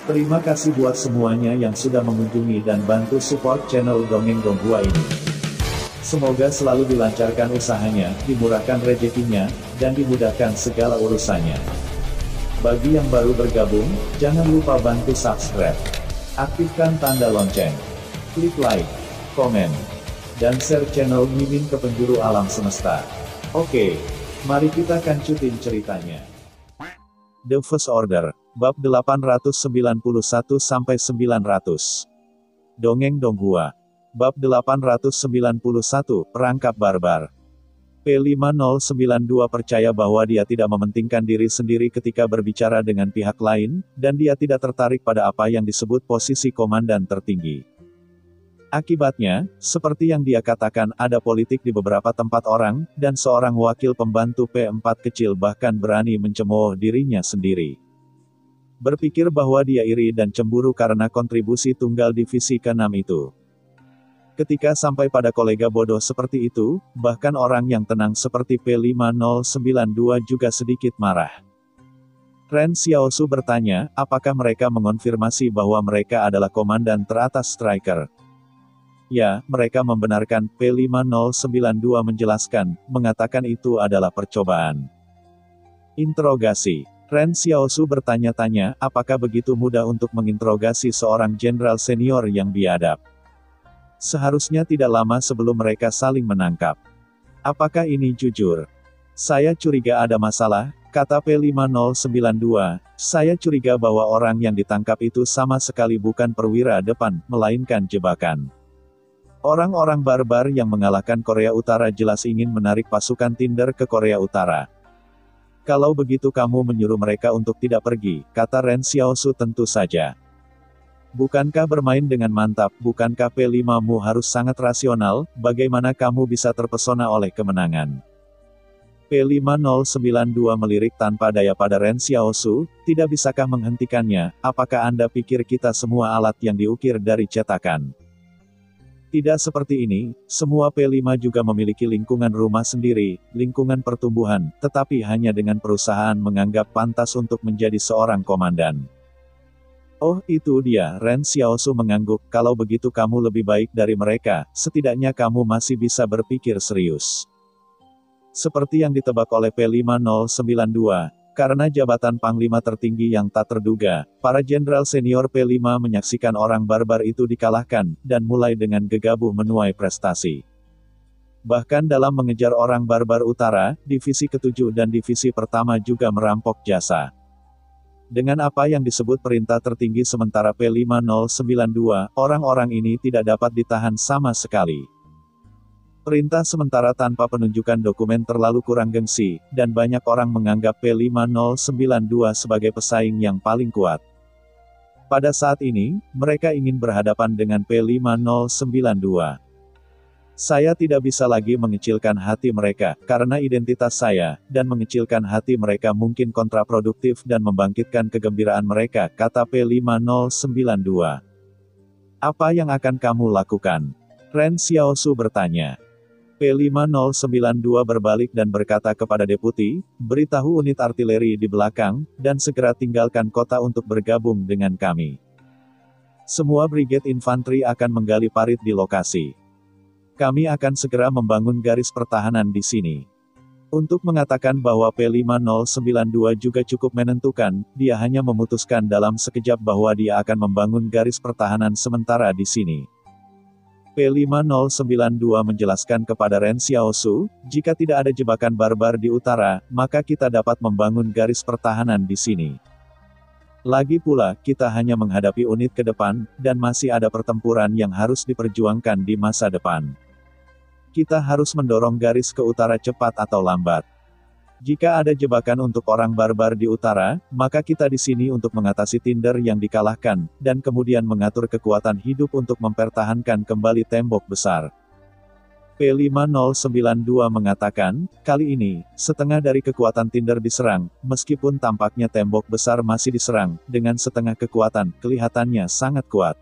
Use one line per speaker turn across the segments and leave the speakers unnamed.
Terima kasih buat semuanya yang sudah mengunjungi dan bantu support channel Dongeng Donghua ini. Semoga selalu dilancarkan usahanya, dimurahkan rezekinya, dan dimudahkan segala urusannya. Bagi yang baru bergabung, jangan lupa bantu subscribe. Aktifkan tanda lonceng. Klik like, komen, dan share channel Mimin ke penjuru alam semesta. Oke, mari kita kancutin ceritanya. The First Order, Bab 891-900. Dongeng Donghua. Bab 891, Perangkap Barbar. P5092 percaya bahwa dia tidak mementingkan diri sendiri ketika berbicara dengan pihak lain, dan dia tidak tertarik pada apa yang disebut posisi komandan tertinggi. Akibatnya, seperti yang dia katakan, ada politik di beberapa tempat orang, dan seorang wakil pembantu P4 kecil bahkan berani mencemooh dirinya sendiri. Berpikir bahwa dia iri dan cemburu karena kontribusi tunggal divisi ke-6 itu. Ketika sampai pada kolega bodoh seperti itu, bahkan orang yang tenang seperti P5092 juga sedikit marah. Ren Xiaosu bertanya, apakah mereka mengonfirmasi bahwa mereka adalah komandan teratas striker? Ya, mereka membenarkan. P5092 menjelaskan, mengatakan itu adalah percobaan. Interogasi. Ren Xiaosu bertanya-tanya, apakah begitu mudah untuk menginterogasi seorang jenderal senior yang biadab? Seharusnya tidak lama sebelum mereka saling menangkap. Apakah ini jujur? Saya curiga ada masalah, kata P5092. Saya curiga bahwa orang yang ditangkap itu sama sekali bukan perwira depan, melainkan jebakan. Orang-orang barbar yang mengalahkan Korea Utara jelas ingin menarik pasukan Tinder ke Korea Utara. Kalau begitu kamu menyuruh mereka untuk tidak pergi, kata Ren Xiaosu. Tentu saja. Bukankah bermain dengan mantap, bukankah P5mu harus sangat rasional, bagaimana kamu bisa terpesona oleh kemenangan? P5092 melirik tanpa daya pada Ren Xiaosu, tidak bisakah menghentikannya, apakah Anda pikir kita semua alat yang diukir dari cetakan? Tidak seperti ini, semua P5 juga memiliki lingkungan rumah sendiri, lingkungan pertumbuhan, tetapi hanya dengan perusahaan menganggap pantas untuk menjadi seorang komandan. Oh, itu dia, Ren Xiaosu mengangguk, kalau begitu kamu lebih baik dari mereka, setidaknya kamu masih bisa berpikir serius. Seperti yang ditebak oleh P5092, karena jabatan Panglima tertinggi yang tak terduga, para jenderal senior P5 menyaksikan orang barbar itu dikalahkan, dan mulai dengan gegabah menuai prestasi. Bahkan dalam mengejar orang barbar utara, divisi ke-7 dan divisi pertama juga merampok jasa. Dengan apa yang disebut perintah tertinggi sementara P5092, orang-orang ini tidak dapat ditahan sama sekali. Perintah sementara tanpa penunjukan dokumen terlalu kurang gengsi, dan banyak orang menganggap P5092 sebagai pesaing yang paling kuat. Pada saat ini, mereka ingin berhadapan dengan P5092. Saya tidak bisa lagi mengecilkan hati mereka, karena identitas saya, dan mengecilkan hati mereka mungkin kontraproduktif dan membangkitkan kegembiraan mereka, kata P5092. Apa yang akan kamu lakukan? Ren Xiaosu bertanya. P5092 berbalik dan berkata kepada deputi, beritahu unit artileri di belakang, dan segera tinggalkan kota untuk bergabung dengan kami. Semua brigade infanteri akan menggali parit di lokasi. Kami akan segera membangun garis pertahanan di sini. Untuk mengatakan bahwa P5092 juga cukup menentukan, dia hanya memutuskan dalam sekejap bahwa dia akan membangun garis pertahanan sementara di sini. P5092 menjelaskan kepada Ren Xiaosu, jika tidak ada jebakan barbar di utara, maka kita dapat membangun garis pertahanan di sini. Lagi pula, kita hanya menghadapi unit ke depan, dan masih ada pertempuran yang harus diperjuangkan di masa depan. Kita harus mendorong garis ke utara cepat atau lambat. Jika ada jebakan untuk orang barbar di utara, maka kita di sini untuk mengatasi Tinder yang dikalahkan, dan kemudian mengatur kekuatan hidup untuk mempertahankan kembali tembok besar. P5092 mengatakan, kali ini, setengah dari kekuatan Tinder diserang, meskipun tampaknya tembok besar masih diserang, dengan setengah kekuatan, kelihatannya sangat kuat.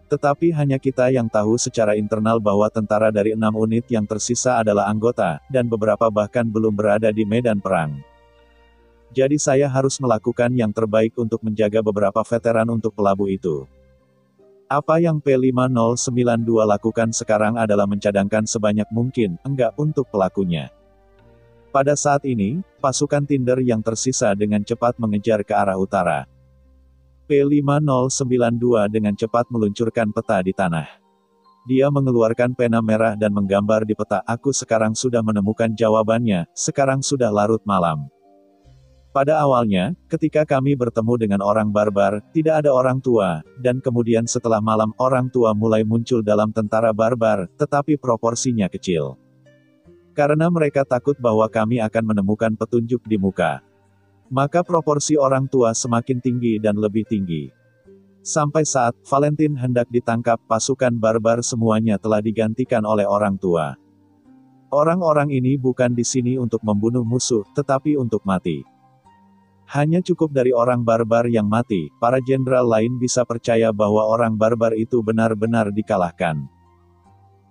Tetapi hanya kita yang tahu secara internal bahwa tentara dari 6 unit yang tersisa adalah anggota, dan beberapa bahkan belum berada di medan perang. Jadi saya harus melakukan yang terbaik untuk menjaga beberapa veteran untuk pelabuh itu. Apa yang P5092 lakukan sekarang adalah mencadangkan sebanyak mungkin, enggak untuk pelakunya. Pada saat ini, pasukan Tinder yang tersisa dengan cepat mengejar ke arah utara. P5092 dengan cepat meluncurkan peta di tanah. Dia mengeluarkan pena merah dan menggambar di peta. Aku sekarang sudah menemukan jawabannya, sekarang sudah larut malam. Pada awalnya, ketika kami bertemu dengan orang barbar, tidak ada orang tua, dan kemudian setelah malam orang tua mulai muncul dalam tentara barbar, tetapi proporsinya kecil. Karena mereka takut bahwa kami akan menemukan petunjuk di muka. Maka proporsi orang tua semakin tinggi dan lebih tinggi. Sampai saat Valentine hendak ditangkap, pasukan barbar semuanya telah digantikan oleh orang tua. Orang-orang ini bukan di sini untuk membunuh musuh, tetapi untuk mati. Hanya cukup dari orang barbar yang mati, para jenderal lain bisa percaya bahwa orang barbar itu benar-benar dikalahkan.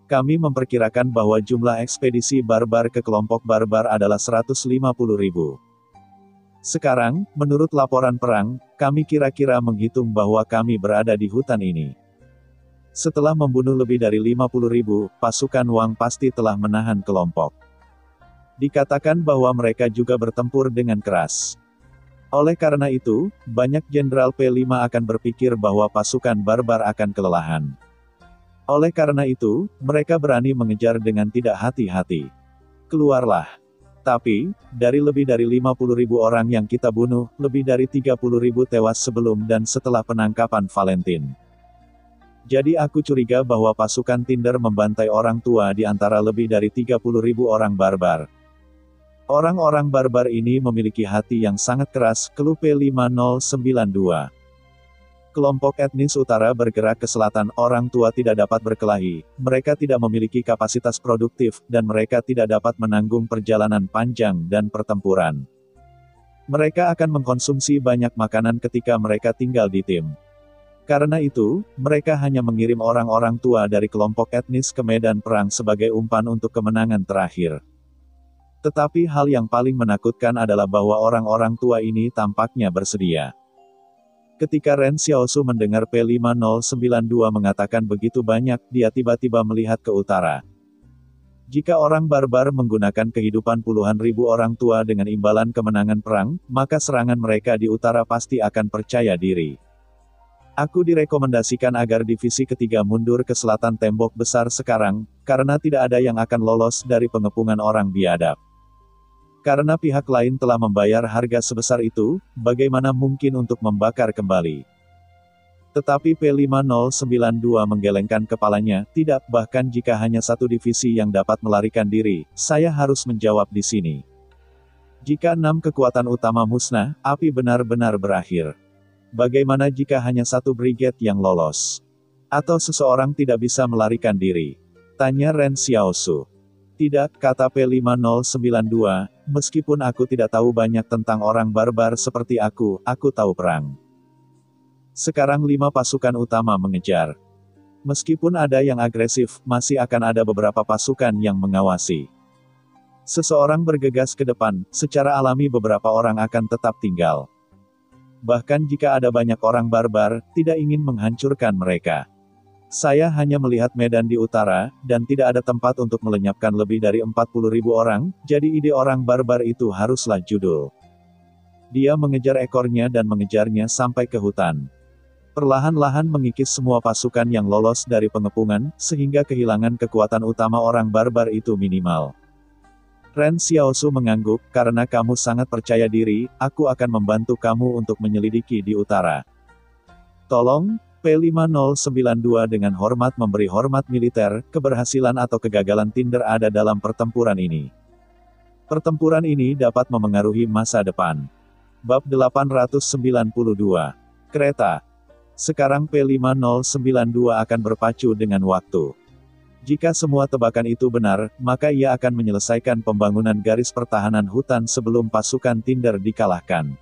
Kami memperkirakan bahwa jumlah ekspedisi barbar ke kelompok barbar adalah 150.000. Sekarang, menurut laporan perang, kami kira-kira menghitung bahwa kami berada di hutan ini. Setelah membunuh lebih dari 50.000, pasukan Wang pasti telah menahan kelompok. Dikatakan bahwa mereka juga bertempur dengan keras. Oleh karena itu, banyak jenderal P5 akan berpikir bahwa pasukan barbar akan kelelahan. Oleh karena itu, mereka berani mengejar dengan tidak hati-hati. Keluarlah. Tapi, dari lebih dari 50.000 orang yang kita bunuh, lebih dari 30.000 tewas sebelum dan setelah penangkapan Valentine. Jadi aku curiga bahwa pasukan Tinder membantai orang tua di antara lebih dari 30.000 orang barbar. Orang-orang barbar ini memiliki hati yang sangat keras, keluh P5092. Kelompok etnis utara bergerak ke selatan, orang tua tidak dapat berkelahi, mereka tidak memiliki kapasitas produktif, dan mereka tidak dapat menanggung perjalanan panjang dan pertempuran. Mereka akan mengkonsumsi banyak makanan ketika mereka tinggal di tim. Karena itu, mereka hanya mengirim orang-orang tua dari kelompok etnis ke medan perang sebagai umpan untuk kemenangan terakhir. Tetapi hal yang paling menakutkan adalah bahwa orang-orang tua ini tampaknya bersedia. Ketika Ren Xiaosu mendengar P5092 mengatakan begitu banyak, dia tiba-tiba melihat ke utara. Jika orang barbar menggunakan kehidupan puluhan ribu orang tua dengan imbalan kemenangan perang, maka serangan mereka di utara pasti akan percaya diri. Aku direkomendasikan agar divisi ketiga mundur ke selatan tembok besar sekarang, karena tidak ada yang akan lolos dari pengepungan orang biadab. Karena pihak lain telah membayar harga sebesar itu, bagaimana mungkin untuk membakar kembali? Tetapi P5092 menggelengkan kepalanya, tidak, bahkan jika hanya satu divisi yang dapat melarikan diri, saya harus menjawab di sini. Jika 6 kekuatan utama musnah, api benar-benar berakhir. Bagaimana jika hanya satu brigade yang lolos? Atau seseorang tidak bisa melarikan diri? Tanya Ren Xiaosu. Tidak, kata P5092, meskipun aku tidak tahu banyak tentang orang barbar seperti aku tahu perang. Sekarang 5 pasukan utama mengejar. Meskipun ada yang agresif, masih akan ada beberapa pasukan yang mengawasi. Seseorang bergegas ke depan, secara alami beberapa orang akan tetap tinggal. Bahkan jika ada banyak orang barbar, tidak ingin menghancurkan mereka. Saya hanya melihat medan di utara, dan tidak ada tempat untuk melenyapkan lebih dari 40.000 orang, jadi ide orang barbar itu haruslah judul. Dia mengejar ekornya dan mengejarnya sampai ke hutan. Perlahan-lahan mengikis semua pasukan yang lolos dari pengepungan, sehingga kehilangan kekuatan utama orang barbar itu minimal. Ren Xiaosu mengangguk, karena kamu sangat percaya diri, aku akan membantu kamu untuk menyelidiki di utara. Tolong, P5092 dengan hormat memberi hormat militer, keberhasilan atau kegagalan Tinder ada dalam pertempuran ini. Pertempuran ini dapat memengaruhi masa depan. Bab 892. Kereta. Sekarang P5092 akan berpacu dengan waktu. Jika semua tebakan itu benar, maka ia akan menyelesaikan pembangunan garis pertahanan hutan sebelum pasukan Tinder dikalahkan.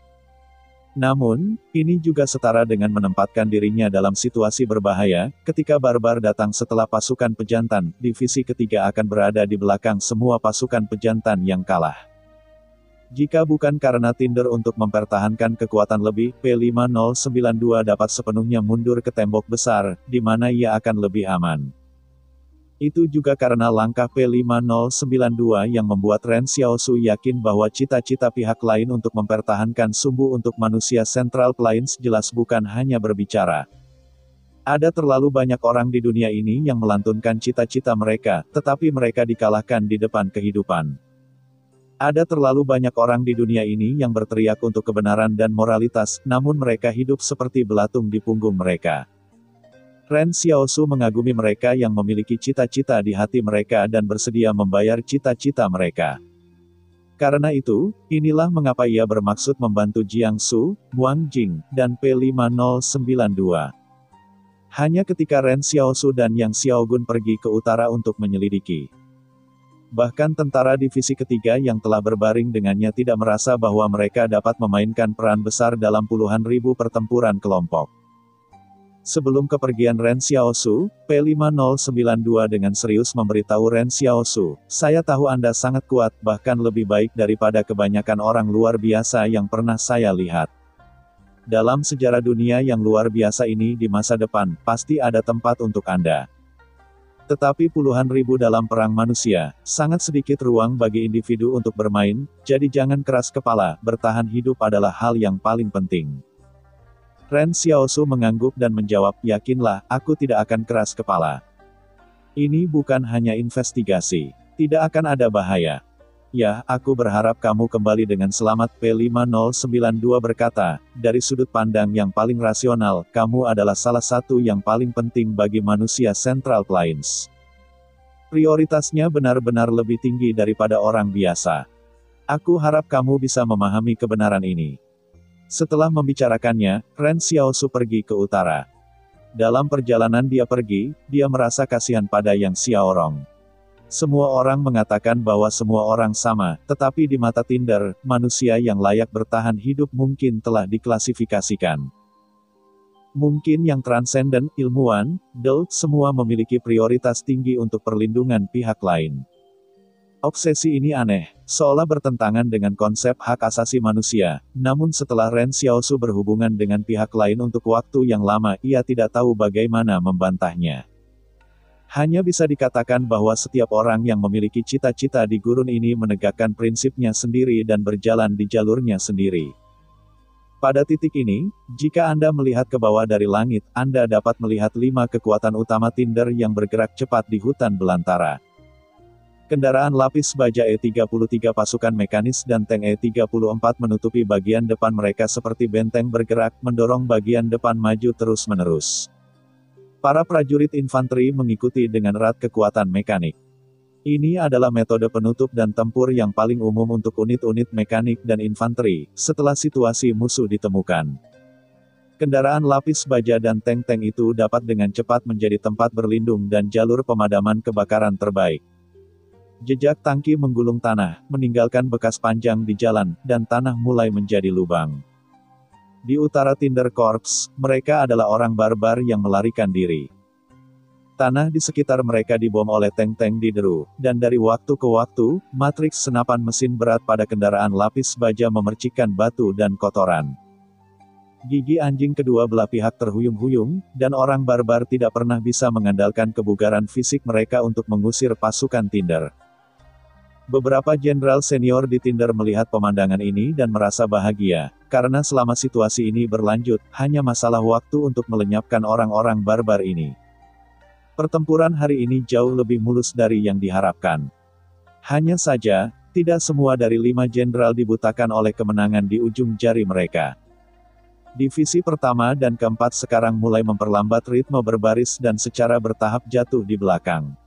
Namun, ini juga setara dengan menempatkan dirinya dalam situasi berbahaya, ketika barbar datang setelah pasukan pejantan, divisi ketiga akan berada di belakang semua pasukan pejantan yang kalah. Jika bukan karena Tinder untuk mempertahankan kekuatan lebih, P5092 dapat sepenuhnya mundur ke tembok besar, di mana ia akan lebih aman. Itu juga karena langkah P5092 yang membuat Ren Xiaosu yakin bahwa cita-cita pihak lain untuk mempertahankan sumbu untuk manusia Central Plains jelas bukan hanya berbicara. Ada terlalu banyak orang di dunia ini yang melantunkan cita-cita mereka, tetapi mereka dikalahkan di depan kehidupan. Ada terlalu banyak orang di dunia ini yang berteriak untuk kebenaran dan moralitas, namun mereka hidup seperti belatung di punggung mereka. Ren Xiaosu mengagumi mereka yang memiliki cita-cita di hati mereka dan bersedia membayar cita-cita mereka. Karena itu, inilah mengapa ia bermaksud membantu Jiangsu, Wang Jing, dan P5092. Hanya ketika Ren Xiaosu dan Yang Xiaogun pergi ke utara untuk menyelidiki. Bahkan tentara divisi ketiga yang telah berbaring dengannya tidak merasa bahwa mereka dapat memainkan peran besar dalam puluhan ribu pertempuran kelompok. Sebelum kepergian Ren Xiaosu, P5092 dengan serius memberitahu Ren Xiaosu, "Saya tahu Anda sangat kuat, bahkan lebih baik daripada kebanyakan orang luar biasa yang pernah saya lihat. Dalam sejarah dunia yang luar biasa ini di masa depan, pasti ada tempat untuk Anda. Tetapi puluhan ribu dalam perang manusia, sangat sedikit ruang bagi individu untuk bermain, jadi jangan keras kepala, bertahan hidup adalah hal yang paling penting." Ren Xiaosu mengangguk dan menjawab, "Yakinlah, aku tidak akan keras kepala. Ini bukan hanya investigasi. Tidak akan ada bahaya." "Ya, aku berharap kamu kembali dengan selamat," P5092 berkata, "Dari sudut pandang yang paling rasional, kamu adalah salah satu yang paling penting bagi manusia Central Plains. Prioritasnya benar-benar lebih tinggi daripada orang biasa. Aku harap kamu bisa memahami kebenaran ini." Setelah membicarakannya, Ren Xiaosu pergi ke utara. Dalam perjalanan dia pergi, dia merasa kasihan pada Yang Xiaorong. Semua orang mengatakan bahwa semua orang sama, tetapi di mata Tinder, manusia yang layak bertahan hidup mungkin telah diklasifikasikan. Mungkin yang transenden, ilmuwan, semua memiliki prioritas tinggi untuk perlindungan pihak lain. Obsesi ini aneh, seolah bertentangan dengan konsep hak asasi manusia, namun setelah Ren Xiaosu berhubungan dengan pihak lain untuk waktu yang lama, ia tidak tahu bagaimana membantahnya. Hanya bisa dikatakan bahwa setiap orang yang memiliki cita-cita di gurun ini menegakkan prinsipnya sendiri dan berjalan di jalurnya sendiri. Pada titik ini, jika Anda melihat ke bawah dari langit, Anda dapat melihat 5 kekuatan utama Tinder yang bergerak cepat di hutan belantara. Kendaraan lapis baja E-33 pasukan mekanis dan tank E-34 menutupi bagian depan mereka seperti benteng bergerak, mendorong bagian depan maju terus-menerus. Para prajurit infanteri mengikuti dengan erat kekuatan mekanik. Ini adalah metode penutup dan tempur yang paling umum untuk unit-unit mekanik dan infanteri, setelah situasi musuh ditemukan. Kendaraan lapis baja dan tank-tank itu dapat dengan cepat menjadi tempat berlindung dan jalur pemadaman kebakaran terbaik. Jejak tangki menggulung tanah, meninggalkan bekas panjang di jalan, dan tanah mulai menjadi lubang. Di utara Tinder Corps, mereka adalah orang barbar yang melarikan diri. Tanah di sekitar mereka dibom oleh tank-tank di Deru, dan dari waktu ke waktu, matriks senapan mesin berat pada kendaraan lapis baja memercikkan batu dan kotoran. Gigi anjing kedua belah pihak terhuyung-huyung, dan orang barbar tidak pernah bisa mengandalkan kebugaran fisik mereka untuk mengusir pasukan Tinder. Beberapa jenderal senior di Tinder melihat pemandangan ini dan merasa bahagia, karena selama situasi ini berlanjut, hanya masalah waktu untuk melenyapkan orang-orang barbar ini. Pertempuran hari ini jauh lebih mulus dari yang diharapkan. Hanya saja, tidak semua dari 5 jenderal dibutakan oleh kemenangan di ujung jari mereka. Divisi pertama dan keempat sekarang mulai memperlambat ritme berbaris dan secara bertahap jatuh di belakang.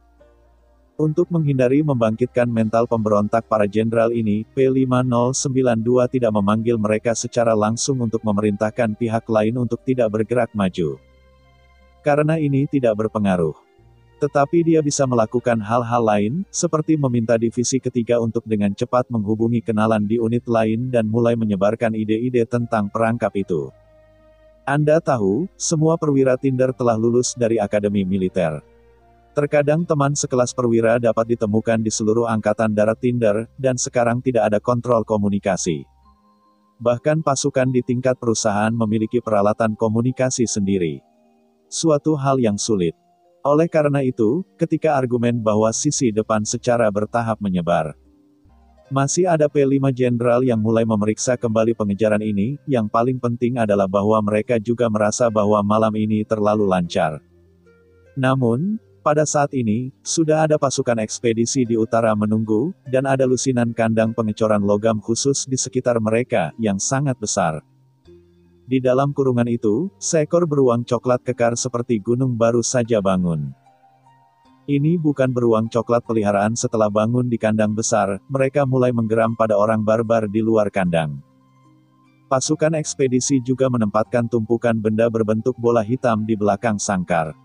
Untuk menghindari membangkitkan mental pemberontak para jenderal ini, P5092 tidak memanggil mereka secara langsung untuk memerintahkan pihak lain untuk tidak bergerak maju. Karena ini tidak berpengaruh. Tetapi dia bisa melakukan hal-hal lain, seperti meminta divisi ketiga untuk dengan cepat menghubungi kenalan di unit lain dan mulai menyebarkan ide-ide tentang perangkap itu. Anda tahu, semua perwira Tinder telah lulus dari akademi militer. Terkadang teman sekelas perwira dapat ditemukan di seluruh angkatan darat Tinder, dan sekarang tidak ada kontrol komunikasi. Bahkan pasukan di tingkat perusahaan memiliki peralatan komunikasi sendiri. Suatu hal yang sulit. Oleh karena itu, ketika argumen bahwa sisi depan secara bertahap menyebar, masih ada P5 jenderal yang mulai memeriksa kembali pengejaran ini, yang paling penting adalah bahwa mereka juga merasa bahwa malam ini terlalu lancar. Namun, pada saat ini, sudah ada pasukan ekspedisi di utara menunggu, dan ada lusinan kandang pengecoran logam khusus di sekitar mereka, yang sangat besar. Di dalam kurungan itu, seekor beruang coklat kekar seperti gunung baru saja bangun. Ini bukan beruang coklat peliharaan. Setelah bangun di kandang besar, mereka mulai menggeram pada orang barbar di luar kandang. Pasukan ekspedisi juga menempatkan tumpukan benda berbentuk bola hitam di belakang sangkar.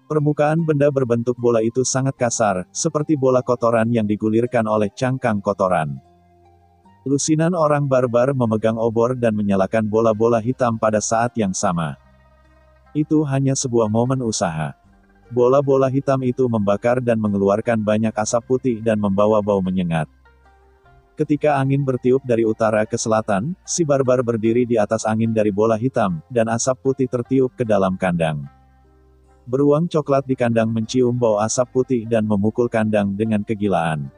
Permukaan benda berbentuk bola itu sangat kasar, seperti bola kotoran yang digulirkan oleh cangkang kotoran. Lusinan orang barbar memegang obor dan menyalakan bola-bola hitam pada saat yang sama. Itu hanya sebuah momen usaha. Bola-bola hitam itu membakar dan mengeluarkan banyak asap putih dan membawa bau menyengat. Ketika angin bertiup dari utara ke selatan, si barbar berdiri di atas angin dari bola hitam, dan asap putih tertiup ke dalam kandang. Beruang coklat di kandang mencium bau asap putih dan memukul kandang dengan kegilaan.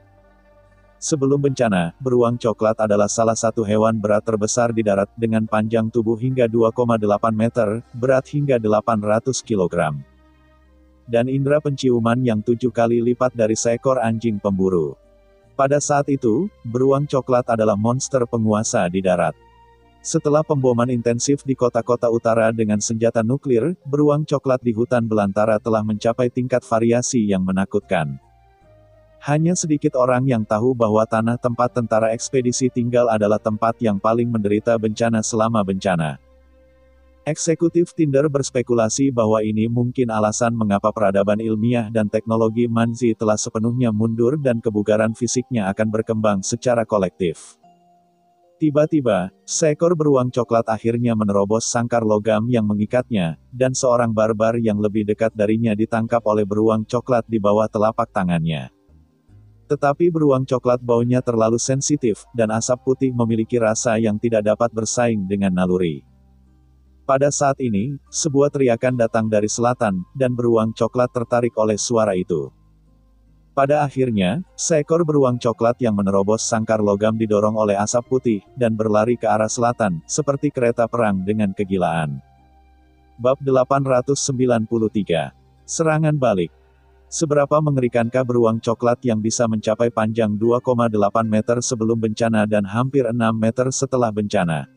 Sebelum bencana, beruang coklat adalah salah satu hewan berat terbesar di darat, dengan panjang tubuh hingga 2,8 meter, berat hingga 800 kg. Dan indera penciuman yang 7 kali lipat dari seekor anjing pemburu. Pada saat itu, beruang coklat adalah monster penguasa di darat. Setelah pemboman intensif di kota-kota utara dengan senjata nuklir, beruang coklat di hutan belantara telah mencapai tingkat variasi yang menakutkan. Hanya sedikit orang yang tahu bahwa tanah tempat tentara ekspedisi tinggal adalah tempat yang paling menderita bencana selama bencana. Eksekutif Tinder berspekulasi bahwa ini mungkin alasan mengapa peradaban ilmiah dan teknologi Manzi telah sepenuhnya mundur dan kebugaran fisiknya akan berkembang secara kolektif. Tiba-tiba, seekor beruang coklat akhirnya menerobos sangkar logam yang mengikatnya, dan seorang barbar yang lebih dekat darinya ditangkap oleh beruang coklat di bawah telapak tangannya. Tetapi beruang coklat baunya terlalu sensitif, dan asap putih memiliki rasa yang tidak dapat bersaing dengan naluri. Pada saat ini, sebuah teriakan datang dari selatan, dan beruang coklat tertarik oleh suara itu. Pada akhirnya, seekor beruang coklat yang menerobos sangkar logam didorong oleh asap putih, dan berlari ke arah selatan, seperti kereta perang dengan kegilaan. Bab 893. Serangan balik. Seberapa mengerikankah beruang coklat yang bisa mencapai panjang 2,8 meter sebelum bencana dan hampir 6 meter setelah bencana?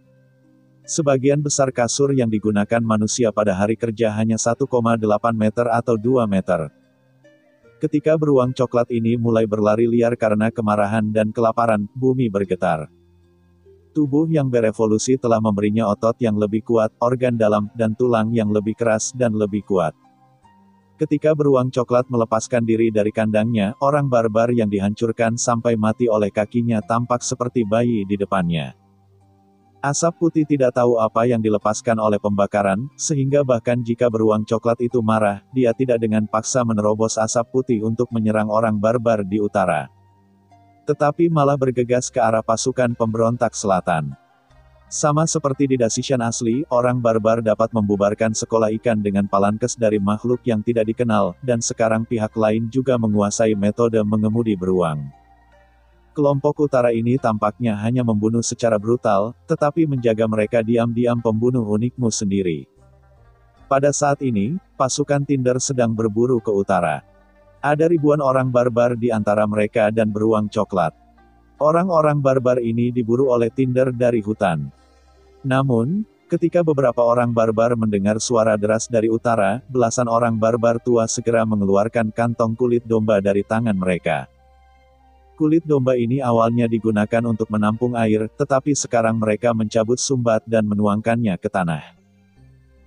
Sebagian besar kasur yang digunakan manusia pada hari kerja hanya 1,8 meter atau 2 meter. Ketika beruang coklat ini mulai berlari liar karena kemarahan dan kelaparan, bumi bergetar. Tubuh yang berevolusi telah memberinya otot yang lebih kuat, organ dalam, dan tulang yang lebih keras dan lebih kuat. Ketika beruang coklat melepaskan diri dari kandangnya, orang barbar yang dihancurkan sampai mati oleh kakinya tampak seperti bayi di depannya. Asap putih tidak tahu apa yang dilepaskan oleh pembakaran, sehingga bahkan jika beruang coklat itu marah, dia tidak dengan paksa menerobos asap putih untuk menyerang orang barbar di utara. Tetapi malah bergegas ke arah pasukan pemberontak selatan. Sama seperti di Dasishan asli, orang barbar dapat membubarkan sekolah ikan dengan palankes dari makhluk yang tidak dikenal, dan sekarang pihak lain juga menguasai metode mengemudi beruang. Kelompok utara ini tampaknya hanya membunuh secara brutal, tetapi menjaga mereka diam-diam pembunuh unikmu sendiri. Pada saat ini, pasukan Tinder sedang berburu ke utara. Ada ribuan orang barbar di antara mereka dan beruang coklat. Orang-orang barbar ini diburu oleh Tinder dari hutan. Namun, ketika beberapa orang barbar mendengar suara deras dari utara, belasan orang barbar tua segera mengeluarkan kantong kulit domba dari tangan mereka. Kulit domba ini awalnya digunakan untuk menampung air, tetapi sekarang mereka mencabut sumbat dan menuangkannya ke tanah.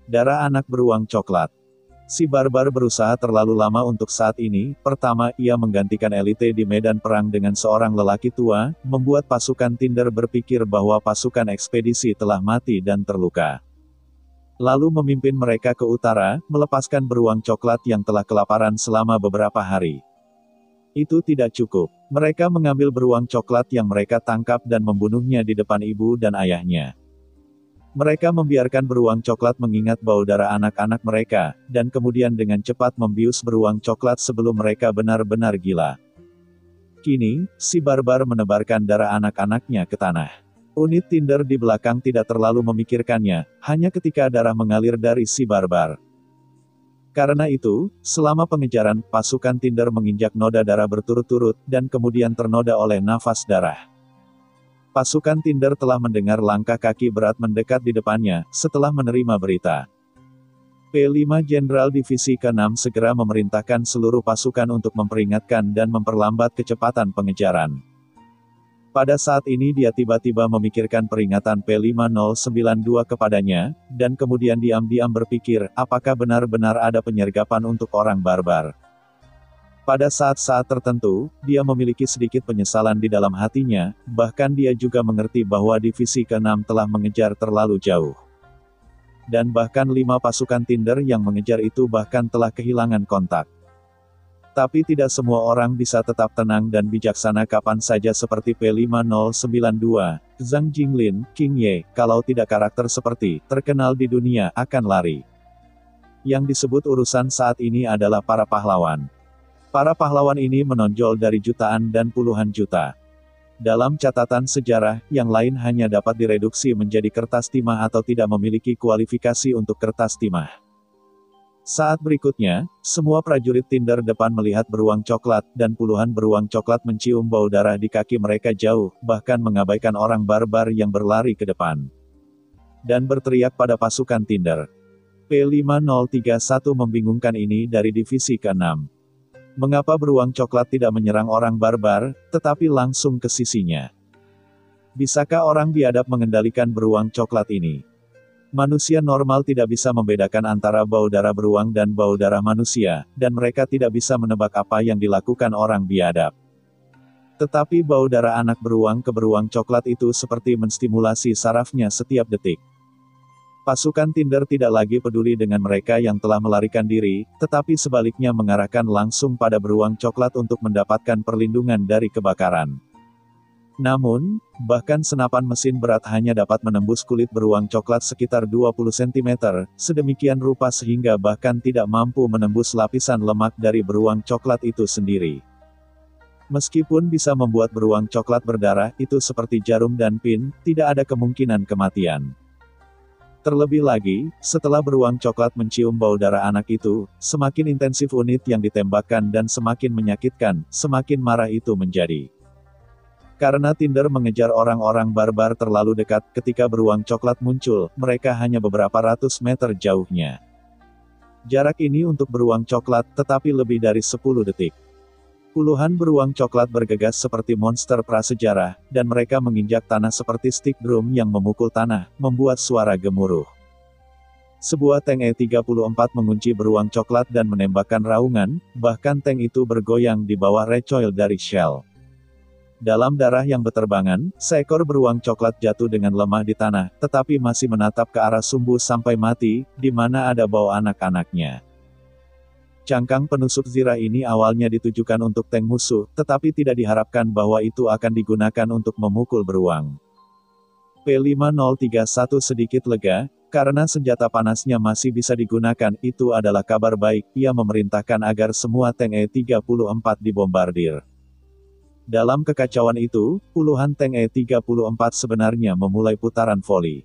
Darah anak beruang coklat. Si barbar berusaha terlalu lama untuk saat ini. Pertama, ia menggantikan elite di medan perang dengan seorang lelaki tua, membuat pasukan Tinder berpikir bahwa pasukan ekspedisi telah mati dan terluka. Lalu memimpin mereka ke utara, melepaskan beruang coklat yang telah kelaparan selama beberapa hari. Itu tidak cukup. Mereka mengambil beruang coklat yang mereka tangkap dan membunuhnya di depan ibu dan ayahnya. Mereka membiarkan beruang coklat mengingat bau darah anak-anak mereka, dan kemudian dengan cepat membius beruang coklat sebelum mereka benar-benar gila. Kini, si barbar menebarkan darah anak-anaknya ke tanah. Unit Tinder di belakang tidak terlalu memikirkannya, hanya ketika darah mengalir dari si barbar. Karena itu, selama pengejaran, pasukan Tinder menginjak noda darah berturut-turut, dan kemudian ternoda oleh nafas darah. Pasukan Tinder telah mendengar langkah kaki berat mendekat di depannya, setelah menerima berita. P5 Jenderal Divisi ke-6 segera memerintahkan seluruh pasukan untuk memperingatkan dan memperlambat kecepatan pengejaran. Pada saat ini dia tiba-tiba memikirkan peringatan P5092 kepadanya, dan kemudian diam-diam berpikir, apakah benar-benar ada penyergapan untuk orang barbar. Pada saat-saat tertentu, dia memiliki sedikit penyesalan di dalam hatinya, bahkan dia juga mengerti bahwa divisi ke-6 telah mengejar terlalu jauh. Dan bahkan 5 pasukan Tinder yang mengejar itu bahkan telah kehilangan kontak. Tapi tidak semua orang bisa tetap tenang dan bijaksana kapan saja seperti P5092, Zhang Jinglin, King Ye, kalau tidak karakter seperti, terkenal di dunia, akan lari. Yang disebut urusan saat ini adalah para pahlawan. Para pahlawan ini menonjol dari jutaan dan puluhan juta. Dalam catatan sejarah, yang lain hanya dapat direduksi menjadi kertas timah atau tidak memiliki kualifikasi untuk kertas timah. Saat berikutnya, semua prajurit Tinder depan melihat beruang coklat, dan puluhan beruang coklat mencium bau darah di kaki mereka jauh, bahkan mengabaikan orang barbar yang berlari ke depan. Dan berteriak pada pasukan Tinder. P5031 membingungkan ini dari divisi ke-6. Mengapa beruang coklat tidak menyerang orang barbar, tetapi langsung ke sisinya? Bisakah orang biadab mengendalikan beruang coklat ini? Manusia normal tidak bisa membedakan antara bau darah beruang dan bau darah manusia, dan mereka tidak bisa menebak apa yang dilakukan orang biadab. Tetapi bau darah anak beruang ke beruang coklat itu seperti menstimulasi sarafnya setiap detik. Pasukan Tinder tidak lagi peduli dengan mereka yang telah melarikan diri, tetapi sebaliknya mengarahkan langsung pada beruang coklat untuk mendapatkan perlindungan dari kebakaran. Namun, bahkan senapan mesin berat hanya dapat menembus kulit beruang coklat sekitar 20 cm, sedemikian rupa sehingga bahkan tidak mampu menembus lapisan lemak dari beruang coklat itu sendiri. Meskipun bisa membuat beruang coklat berdarah, itu seperti jarum dan pin, tidak ada kemungkinan kematian. Terlebih lagi, setelah beruang coklat mencium bau darah anak itu, semakin intensif unit yang ditembakkan dan semakin menyakitkan, semakin marah itu menjadi. Karena Tinder mengejar orang-orang barbar terlalu dekat, ketika beruang coklat muncul, mereka hanya beberapa ratus meter jauhnya. Jarak ini untuk beruang coklat, tetapi lebih dari 10 detik. Puluhan beruang coklat bergegas seperti monster prasejarah, dan mereka menginjak tanah seperti stick drum yang memukul tanah, membuat suara gemuruh. Sebuah tank E-34 mengunci beruang coklat dan menembakkan raungan, bahkan tank itu bergoyang di bawah recoil dari shell. Dalam darah yang beterbangan, seekor beruang coklat jatuh dengan lemah di tanah, tetapi masih menatap ke arah sumbu sampai mati, di mana ada bau anak-anaknya. Cangkang penusuk zirah ini awalnya ditujukan untuk tank musuh, tetapi tidak diharapkan bahwa itu akan digunakan untuk memukul beruang. P5031 sedikit lega, karena senjata panasnya masih bisa digunakan, itu adalah kabar baik, ia memerintahkan agar semua tank E-34 dibombardir. Dalam kekacauan itu, puluhan tank E-34 sebenarnya memulai putaran voli.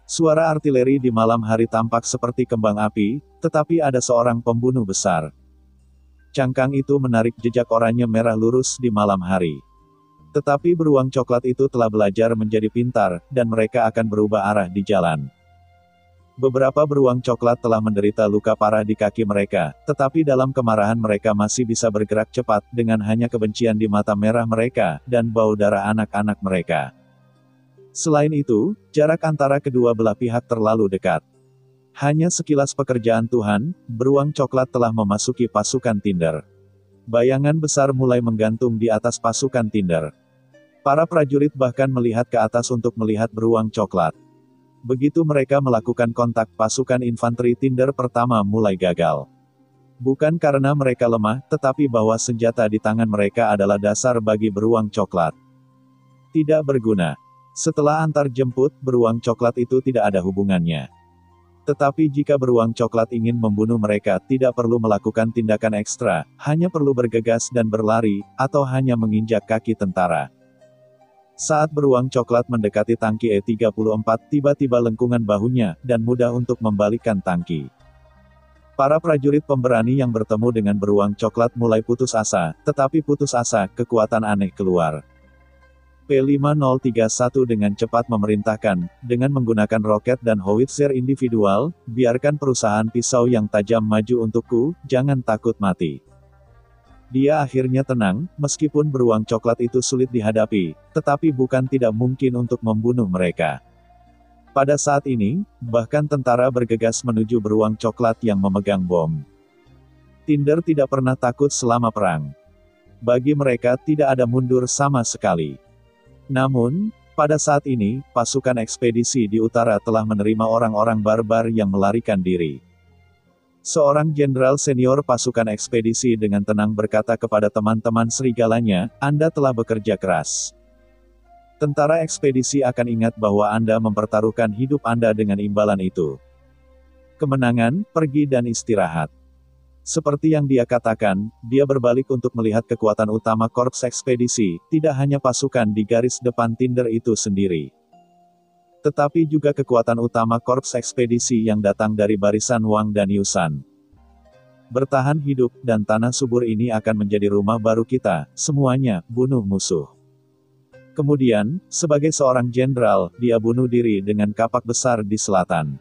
Suara artileri di malam hari tampak seperti kembang api, tetapi ada seorang pembunuh besar. Cangkang itu menarik jejak oranye merah lurus di malam hari. Tetapi beruang coklat itu telah belajar menjadi pintar, dan mereka akan berubah arah di jalan. Beberapa beruang coklat telah menderita luka parah di kaki mereka, tetapi dalam kemarahan mereka masih bisa bergerak cepat, dengan hanya kebencian di mata merah mereka, dan bau darah anak-anak mereka. Selain itu, jarak antara kedua belah pihak terlalu dekat. Hanya sekilas pekerjaan Tuhan, beruang coklat telah memasuki pasukan Tinder. Bayangan besar mulai menggantung di atas pasukan Tinder. Para prajurit bahkan melihat ke atas untuk melihat beruang coklat. Begitu mereka melakukan kontak, pasukan infanteri Tinder pertama mulai gagal. Bukan karena mereka lemah, tetapi bahwa senjata di tangan mereka adalah dasar bagi beruang coklat. Tidak berguna. Setelah antar jemput, beruang coklat itu tidak ada hubungannya. Tetapi jika beruang coklat ingin membunuh mereka, tidak perlu melakukan tindakan ekstra, hanya perlu bergegas dan berlari, atau hanya menginjak kaki tentara. Saat beruang coklat mendekati tangki E-34, tiba-tiba lengkungan bahunya, dan mudah untuk membalikkan tangki. Para prajurit pemberani yang bertemu dengan beruang coklat mulai putus asa, tetapi putus asa, kekuatan aneh keluar. P-5031 dengan cepat memerintahkan, dengan menggunakan roket dan howitzer individual, biarkan perusahaan pisau yang tajam maju untukku, jangan takut mati. Dia akhirnya tenang, meskipun beruang coklat itu sulit dihadapi, tetapi bukan tidak mungkin untuk membunuh mereka. Pada saat ini, bahkan tentara bergegas menuju beruang coklat yang memegang bom. Tinder tidak pernah takut selama perang. Bagi mereka tidak ada mundur sama sekali. Namun, pada saat ini, pasukan ekspedisi di utara telah menerima orang-orang barbar yang melarikan diri. Seorang jenderal senior pasukan ekspedisi dengan tenang berkata kepada teman-teman serigalanya, Anda telah bekerja keras. Tentara ekspedisi akan ingat bahwa Anda mempertaruhkan hidup Anda dengan imbalan itu. Kemenangan, pergi dan istirahat. Seperti yang dia katakan, dia berbalik untuk melihat kekuatan utama korps ekspedisi, tidak hanya pasukan di garis depan Tinder itu sendiri, tetapi juga kekuatan utama korps ekspedisi yang datang dari barisan Wang dan Yusan. Bertahan hidup, dan tanah subur ini akan menjadi rumah baru kita, semuanya, bunuh musuh. Kemudian, sebagai seorang jenderal, dia bunuh diri dengan kapak besar di selatan.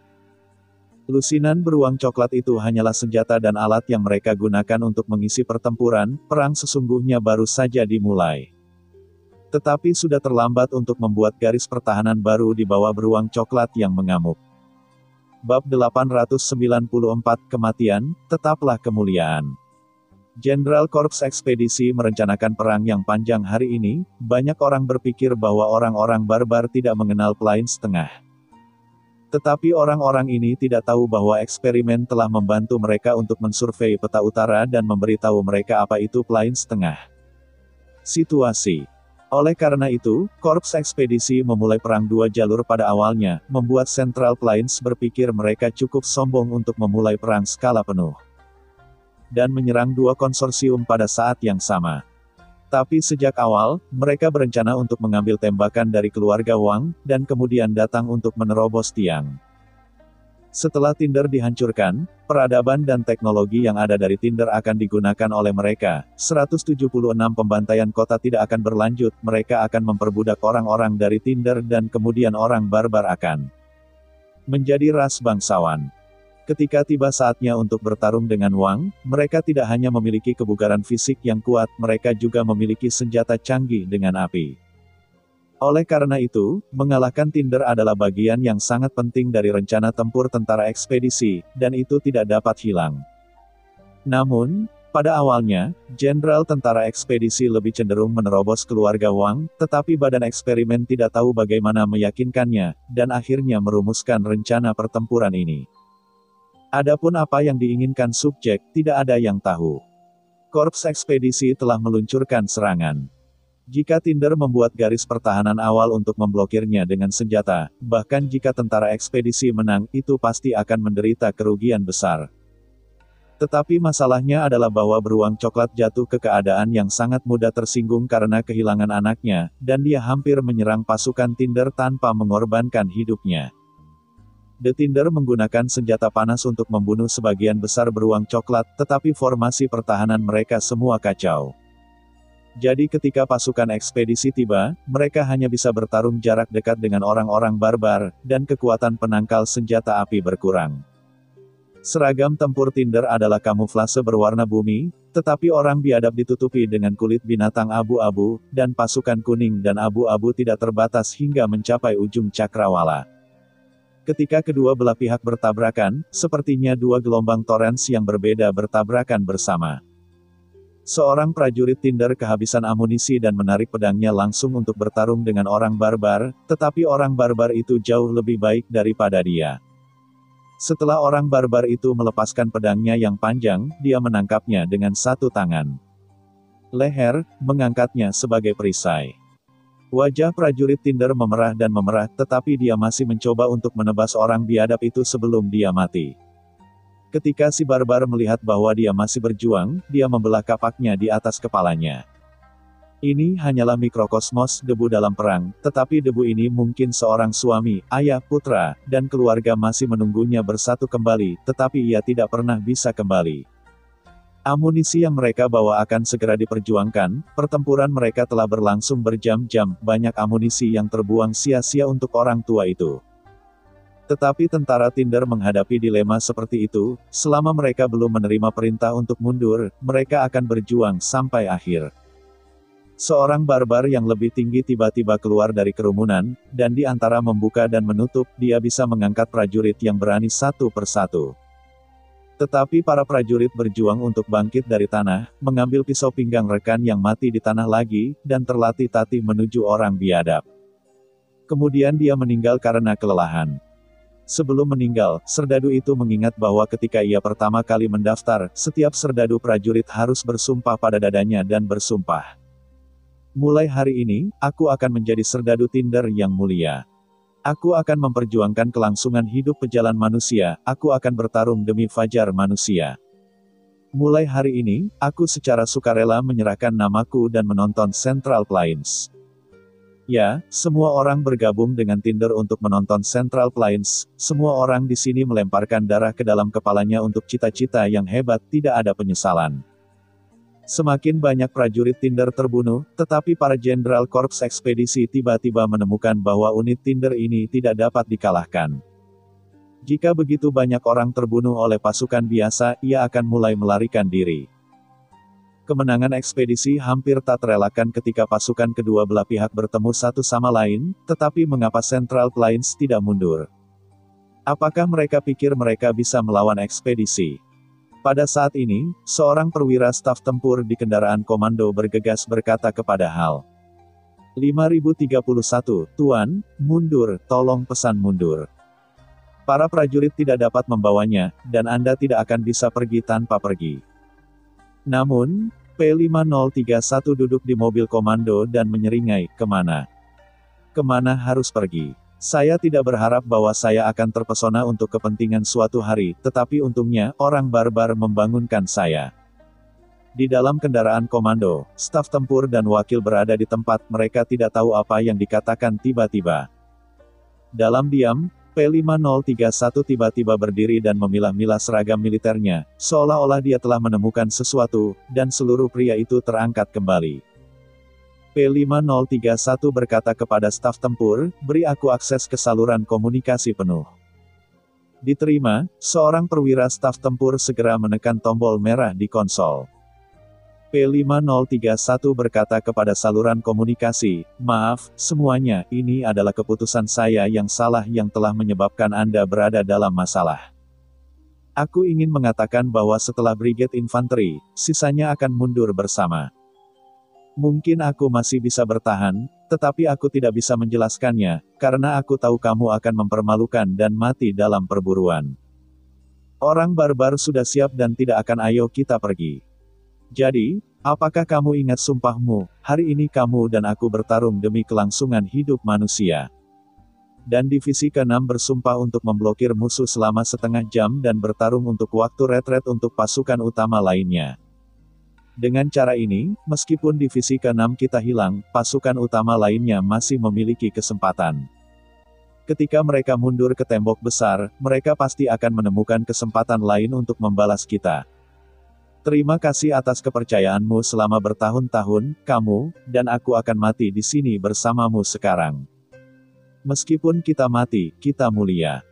Lusinan beruang coklat itu hanyalah senjata dan alat yang mereka gunakan untuk mengisi pertempuran, perang sesungguhnya baru saja dimulai. Tetapi sudah terlambat untuk membuat garis pertahanan baru di bawah beruang coklat yang mengamuk. Bab 894 Kematian, tetaplah kemuliaan. Jenderal Korps Ekspedisi merencanakan perang yang panjang hari ini, banyak orang berpikir bahwa orang-orang barbar tidak mengenal Plains Tengah. Tetapi orang-orang ini tidak tahu bahwa eksperimen telah membantu mereka untuk mensurvei peta utara dan memberitahu mereka apa itu Plains Tengah. Situasi. Oleh karena itu, Korps Ekspedisi memulai perang dua jalur pada awalnya, membuat Central Plains berpikir mereka cukup sombong untuk memulai perang skala penuh. Dan menyerang dua konsorsium pada saat yang sama. Tapi sejak awal, mereka berencana untuk mengambil tembakan dari keluarga Wang, dan kemudian datang untuk menerobos tiang. Setelah Tinder dihancurkan, peradaban dan teknologi yang ada dari Tinder akan digunakan oleh mereka. 176 pembantaian kota tidak akan berlanjut, mereka akan memperbudak orang-orang dari Tinder dan kemudian orang barbar akan menjadi ras bangsawan. Ketika tiba saatnya untuk bertarung dengan Wang, mereka tidak hanya memiliki kebugaran fisik yang kuat, mereka juga memiliki senjata canggih dengan api. Oleh karena itu, mengalahkan Tinder adalah bagian yang sangat penting dari rencana tempur tentara ekspedisi, dan itu tidak dapat hilang. Namun, pada awalnya, Jenderal Tentara Ekspedisi lebih cenderung menerobos keluarga Wang, tetapi badan eksperimen tidak tahu bagaimana meyakinkannya, dan akhirnya merumuskan rencana pertempuran ini. Adapun apa yang diinginkan subjek, tidak ada yang tahu. Korps ekspedisi telah meluncurkan serangan. Jika Tinder membuat garis pertahanan awal untuk memblokirnya dengan senjata, bahkan jika tentara ekspedisi menang, itu pasti akan menderita kerugian besar. Tetapi masalahnya adalah bahwa beruang coklat jatuh ke keadaan yang sangat mudah tersinggung karena kehilangan anaknya, dan dia hampir menyerang pasukan Tinder tanpa mengorbankan hidupnya. The Tinder menggunakan senjata panas untuk membunuh sebagian besar beruang coklat, tetapi formasi pertahanan mereka semua kacau. Jadi ketika pasukan ekspedisi tiba, mereka hanya bisa bertarung jarak dekat dengan orang-orang barbar, dan kekuatan penangkal senjata api berkurang. Seragam tempur Tinder adalah kamuflase berwarna bumi, tetapi orang biadab ditutupi dengan kulit binatang abu-abu, dan pasukan kuning dan abu-abu tidak terbatas hingga mencapai ujung cakrawala. Ketika kedua belah pihak bertabrakan, sepertinya dua gelombang torrens yang berbeda bertabrakan bersama. Seorang prajurit Tinder kehabisan amunisi dan menarik pedangnya langsung untuk bertarung dengan orang barbar, tetapi orang barbar itu jauh lebih baik daripada dia. Setelah orang barbar itu melepaskan pedangnya yang panjang, dia menangkapnya dengan satu tangan leher, mengangkatnya sebagai perisai. Wajah prajurit Tinder memerah dan memerah, tetapi dia masih mencoba untuk menebas orang biadab itu sebelum dia mati. Ketika si barbar melihat bahwa dia masih berjuang, dia membelah kapaknya di atas kepalanya. Ini hanyalah mikrokosmos debu dalam perang, tetapi debu ini mungkin seorang suami, ayah, putra, dan keluarga masih menunggunya bersatu kembali, tetapi ia tidak pernah bisa kembali. Amunisi yang mereka bawa akan segera diperjuangkan, pertempuran mereka telah berlangsung berjam-jam, banyak amunisi yang terbuang sia-sia untuk orang tua itu. Tetapi tentara Tinder menghadapi dilema seperti itu, selama mereka belum menerima perintah untuk mundur, mereka akan berjuang sampai akhir. Seorang barbar yang lebih tinggi tiba-tiba keluar dari kerumunan, dan di antara membuka dan menutup, dia bisa mengangkat prajurit yang berani satu persatu. Tetapi para prajurit berjuang untuk bangkit dari tanah, mengambil pisau pinggang rekan yang mati di tanah lagi, dan terlatih-tatih menuju orang biadab. Kemudian dia meninggal karena kelelahan. Sebelum meninggal, serdadu itu mengingat bahwa ketika ia pertama kali mendaftar, setiap serdadu prajurit harus bersumpah pada dadanya dan bersumpah. Mulai hari ini, aku akan menjadi serdadu Tinder yang mulia. Aku akan memperjuangkan kelangsungan hidup pejalan manusia, aku akan bertarung demi fajar manusia. Mulai hari ini, aku secara sukarela menyerahkan namaku dan menonton Central Plains. Ya, semua orang bergabung dengan Tinder untuk menonton Central Plains, semua orang di sini melemparkan darah ke dalam kepalanya untuk cita-cita yang hebat, tidak ada penyesalan. Semakin banyak prajurit Tinder terbunuh, tetapi para jenderal korps ekspedisi tiba-tiba menemukan bahwa unit Tinder ini tidak dapat dikalahkan. Jika begitu banyak orang terbunuh oleh pasukan biasa, ia akan mulai melarikan diri. Kemenangan ekspedisi hampir tak terelakkan ketika pasukan kedua belah pihak bertemu satu sama lain, tetapi mengapa Central Plains tidak mundur? Apakah mereka pikir mereka bisa melawan ekspedisi? Pada saat ini, seorang perwira staf tempur di kendaraan komando bergegas berkata kepada HAL 5031, Tuan, mundur, tolong pesan mundur. Para prajurit tidak dapat membawanya, dan Anda tidak akan bisa pergi tanpa pergi. Namun, P5031 duduk di mobil komando dan menyeringai, kemana? Kemana harus pergi? Saya tidak berharap bahwa saya akan terpesona untuk kepentingan suatu hari, tetapi untungnya, orang barbar membangunkan saya. Di dalam kendaraan komando, staf tempur dan wakil berada di tempat, mereka tidak tahu apa yang dikatakan tiba-tiba. Dalam diam, P5031 tiba-tiba berdiri dan memilah-milah seragam militernya, seolah-olah dia telah menemukan sesuatu, dan seluruh pria itu terangkat kembali. P5031 berkata kepada staf tempur, beri aku akses ke saluran komunikasi penuh. Diterima, seorang perwira staf tempur segera menekan tombol merah di konsol. P5031 berkata kepada saluran komunikasi, maaf, semuanya, ini adalah keputusan saya yang salah yang telah menyebabkan Anda berada dalam masalah. Aku ingin mengatakan bahwa setelah Brigade Infanteri, sisanya akan mundur bersama. Mungkin aku masih bisa bertahan, tetapi aku tidak bisa menjelaskannya, karena aku tahu kamu akan mempermalukan dan mati dalam perburuan. Orang barbar sudah siap dan tidak akan ayo kita pergi. Jadi, apakah kamu ingat sumpahmu, hari ini kamu dan aku bertarung demi kelangsungan hidup manusia. Dan Divisi ke-6 bersumpah untuk memblokir musuh selama setengah jam dan bertarung untuk waktu retret untuk pasukan utama lainnya. Dengan cara ini, meskipun Divisi ke-6 kita hilang, pasukan utama lainnya masih memiliki kesempatan. Ketika mereka mundur ke tembok besar, mereka pasti akan menemukan kesempatan lain untuk membalas kita. Terima kasih atas kepercayaanmu selama bertahun-tahun, kamu, dan aku akan mati di sini bersamamu sekarang. Meskipun kita mati, kita mulia.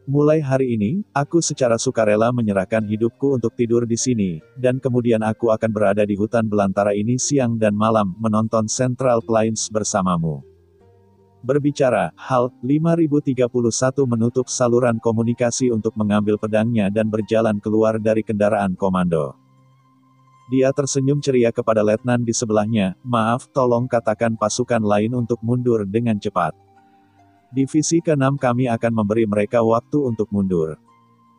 Mulai hari ini, aku secara sukarela menyerahkan hidupku untuk tidur di sini, dan kemudian aku akan berada di hutan belantara ini siang dan malam, menonton Central Plains bersamamu. Berbicara, HAL 5031 menutup saluran komunikasi untuk mengambil pedangnya dan berjalan keluar dari kendaraan komando. Dia tersenyum ceria kepada letnan di sebelahnya, maaf, tolong katakan pasukan lain untuk mundur dengan cepat. Divisi ke-6 kami akan memberi mereka waktu untuk mundur.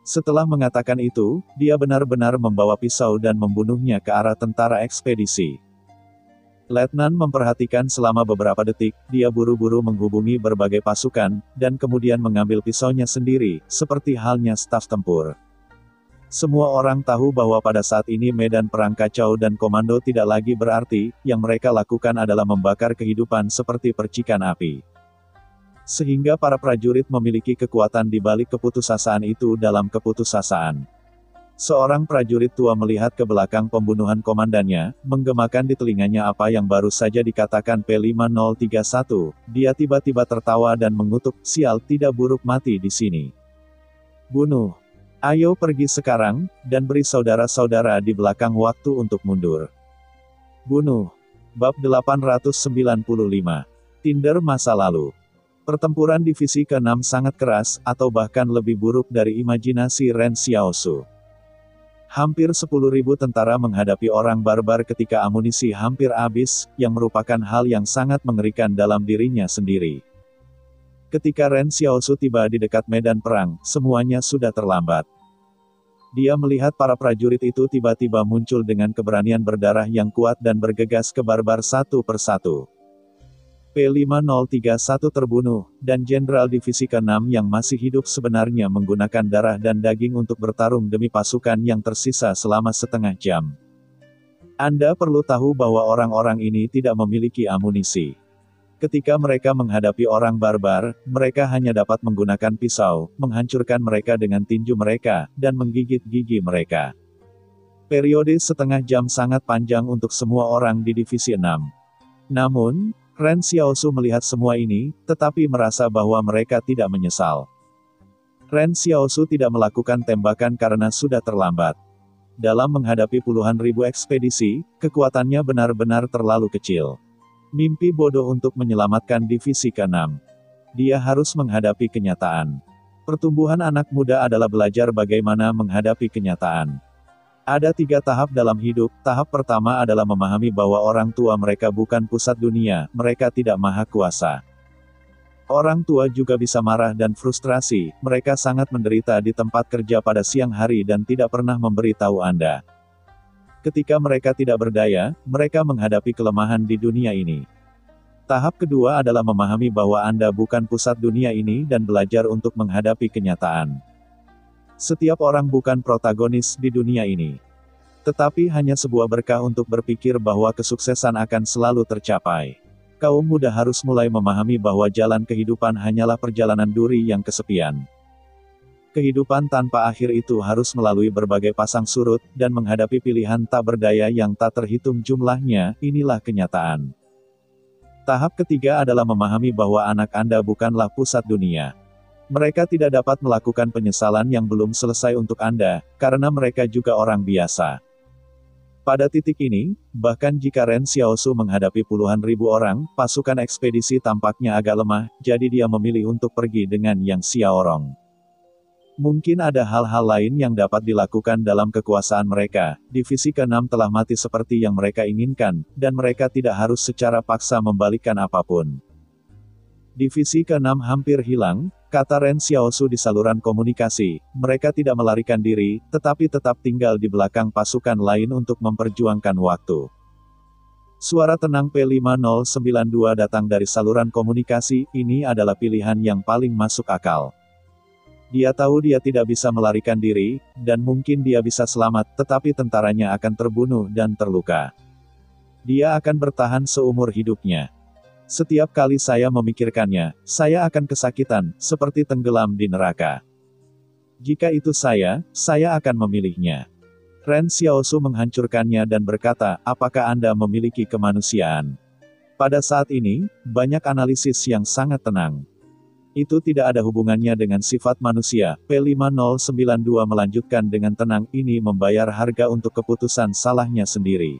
Setelah mengatakan itu, dia benar-benar membawa pisau dan membunuhnya ke arah tentara ekspedisi. Letnan memperhatikan selama beberapa detik, dia buru-buru menghubungi berbagai pasukan, dan kemudian mengambil pisaunya sendiri, seperti halnya staf tempur. Semua orang tahu bahwa pada saat ini medan perang kacau dan komando tidak lagi berarti, yang mereka lakukan adalah membakar kehidupan seperti percikan api. Sehingga para prajurit memiliki kekuatan di balik keputusasaan itu dalam keputusasaan. Seorang prajurit tua melihat ke belakang pembunuhan komandannya, menggemakan di telinganya apa yang baru saja dikatakan P5031, dia tiba-tiba tertawa dan mengutuk, sial, tidak buruk mati di sini. Bunuh. Ayo pergi sekarang, dan beri saudara-saudara di belakang waktu untuk mundur. Bunuh. Bab 895. Tinder masa lalu. Pertempuran divisi ke-6 sangat keras, atau bahkan lebih buruk dari imajinasi Ren Xiaosu. Hampir 10.000 tentara menghadapi orang barbar ketika amunisi hampir habis, yang merupakan hal yang sangat mengerikan dalam dirinya sendiri. Ketika Ren Xiaosu tiba di dekat medan perang, semuanya sudah terlambat. Dia melihat para prajurit itu tiba-tiba muncul dengan keberanian berdarah yang kuat dan bergegas ke barbar satu persatu. P5031 terbunuh, dan Jenderal Divisi ke-6 yang masih hidup sebenarnya menggunakan darah dan daging untuk bertarung demi pasukan yang tersisa selama setengah jam. Anda perlu tahu bahwa orang-orang ini tidak memiliki amunisi. Ketika mereka menghadapi orang barbar, mereka hanya dapat menggunakan pisau, menghancurkan mereka dengan tinju mereka, dan menggigit gigi mereka. Periode setengah jam sangat panjang untuk semua orang di Divisi 6. Namun, Ren Xiaosu melihat semua ini, tetapi merasa bahwa mereka tidak menyesal. Ren Xiaosu tidak melakukan tembakan karena sudah terlambat. Dalam menghadapi puluhan ribu ekspedisi, kekuatannya benar-benar terlalu kecil. Mimpi bodoh untuk menyelamatkan divisi ke-6. Dia harus menghadapi kenyataan. Pertumbuhan anak muda adalah belajar bagaimana menghadapi kenyataan. Ada 3 tahap dalam hidup. Tahap pertama adalah memahami bahwa orang tua mereka bukan pusat dunia, mereka tidak maha kuasa. Orang tua juga bisa marah dan frustrasi, mereka sangat menderita di tempat kerja pada siang hari dan tidak pernah memberi tahu Anda. Ketika mereka tidak berdaya, mereka menghadapi kelemahan di dunia ini. Tahap kedua adalah memahami bahwa Anda bukan pusat dunia ini dan belajar untuk menghadapi kenyataan. Setiap orang bukan protagonis di dunia ini. Tetapi hanya sebuah berkah untuk berpikir bahwa kesuksesan akan selalu tercapai. Kaum muda harus mulai memahami bahwa jalan kehidupan hanyalah perjalanan duri yang kesepian. Kehidupan tanpa akhir itu harus melalui berbagai pasang surut, dan menghadapi pilihan tak berdaya yang tak terhitung jumlahnya, inilah kenyataan. Tahap ketiga adalah memahami bahwa anak Anda bukanlah pusat dunia. Mereka tidak dapat melakukan penyesalan yang belum selesai untuk Anda, karena mereka juga orang biasa. Pada titik ini, bahkan jika Ren Xiaosu menghadapi puluhan ribu orang, pasukan ekspedisi tampaknya agak lemah, jadi dia memilih untuk pergi dengan Yang Xiaorong. Mungkin ada hal-hal lain yang dapat dilakukan dalam kekuasaan mereka. Divisi ke-6 telah mati seperti yang mereka inginkan, dan mereka tidak harus secara paksa membalikkan apapun. Divisi ke-6 hampir hilang, kata Ren Xiaosu di saluran komunikasi. Mereka tidak melarikan diri, tetapi tetap tinggal di belakang pasukan lain untuk memperjuangkan waktu. Suara tenang P5092 datang dari saluran komunikasi. Ini adalah pilihan yang paling masuk akal. Dia tahu dia tidak bisa melarikan diri, dan mungkin dia bisa selamat, tetapi tentaranya akan terbunuh dan terluka. Dia akan bertahan seumur hidupnya. Setiap kali saya memikirkannya, saya akan kesakitan, seperti tenggelam di neraka. Jika itu saya akan memilihnya. Ren Xiaosu menghancurkannya dan berkata, apakah Anda memiliki kemanusiaan? Pada saat ini, banyak analisis yang sangat tenang. Itu tidak ada hubungannya dengan sifat manusia. P5092 melanjutkan dengan tenang, ini membayar harga untuk keputusan salahnya sendiri.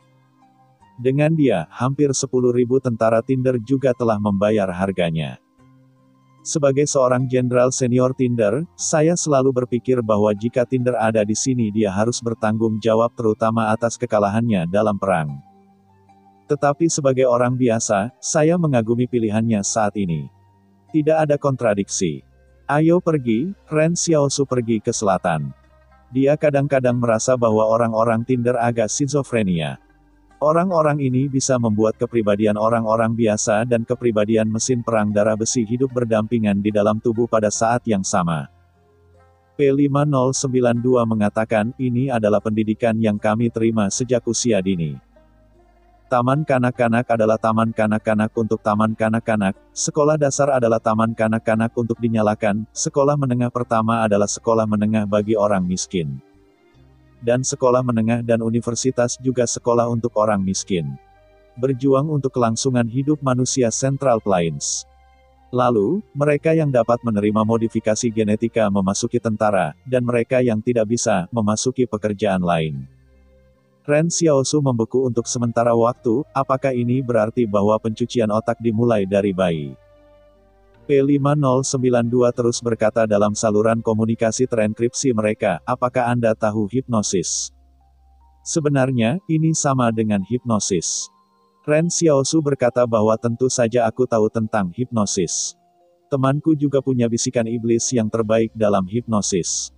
Dengan dia, hampir 10.000 tentara Tinder juga telah membayar harganya. Sebagai seorang jenderal senior Tinder, saya selalu berpikir bahwa jika Tinder ada di sini dia harus bertanggung jawab terutama atas kekalahannya dalam perang. Tetapi sebagai orang biasa, saya mengagumi pilihannya saat ini. Tidak ada kontradiksi. Ayo pergi, Ren Xiaosu pergi ke selatan. Dia kadang-kadang merasa bahwa orang-orang Tinder agak skizofrenia. Orang-orang ini bisa membuat kepribadian orang-orang biasa dan kepribadian mesin perang darah besi hidup berdampingan di dalam tubuh pada saat yang sama. P5092 mengatakan, ini adalah pendidikan yang kami terima sejak usia dini. Taman kanak-kanak adalah taman kanak-kanak untuk taman kanak-kanak, sekolah dasar adalah taman kanak-kanak untuk dinyalakan, sekolah menengah pertama adalah sekolah menengah bagi orang miskin. Dan sekolah menengah dan universitas juga sekolah untuk orang miskin. Berjuang untuk kelangsungan hidup manusia Central Plains. Lalu, mereka yang dapat menerima modifikasi genetika memasuki tentara, dan mereka yang tidak bisa, memasuki pekerjaan lain. Ren Xiaosu membeku untuk sementara waktu, apakah ini berarti bahwa pencucian otak dimulai dari bayi? P5092 terus berkata dalam saluran komunikasi terenkripsi mereka, apakah Anda tahu hipnosis? Sebenarnya, ini sama dengan hipnosis. Ren Xiaosu berkata bahwa tentu saja aku tahu tentang hipnosis. Temanku juga punya bisikan iblis yang terbaik dalam hipnosis.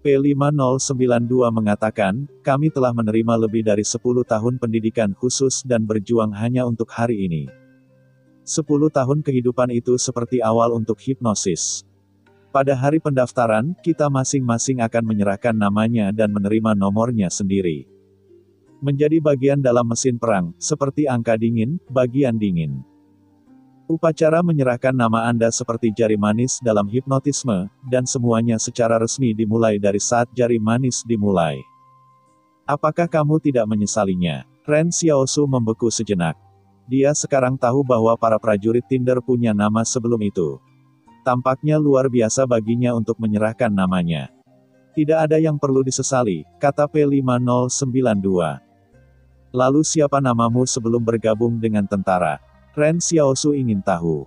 P5092 mengatakan, kami telah menerima lebih dari 10 tahun pendidikan khusus dan berjuang hanya untuk hari ini. 10 tahun kehidupan itu seperti awal untuk hipnosis. Pada hari pendaftaran, kita masing-masing akan menyerahkan namanya dan menerima nomornya sendiri. Menjadi bagian dalam mesin perang, seperti angka dingin, bagian dingin. Upacara menyerahkan nama Anda seperti jari manis dalam hipnotisme, dan semuanya secara resmi dimulai dari saat jari manis dimulai. Apakah kamu tidak menyesalinya? Ren Xiaosu membeku sejenak. Dia sekarang tahu bahwa para prajurit Tinder punya nama sebelum itu. Tampaknya luar biasa baginya untuk menyerahkan namanya. Tidak ada yang perlu disesali, kata P5092. Lalu siapa namamu sebelum bergabung dengan tentara? Ren Xiaosu ingin tahu.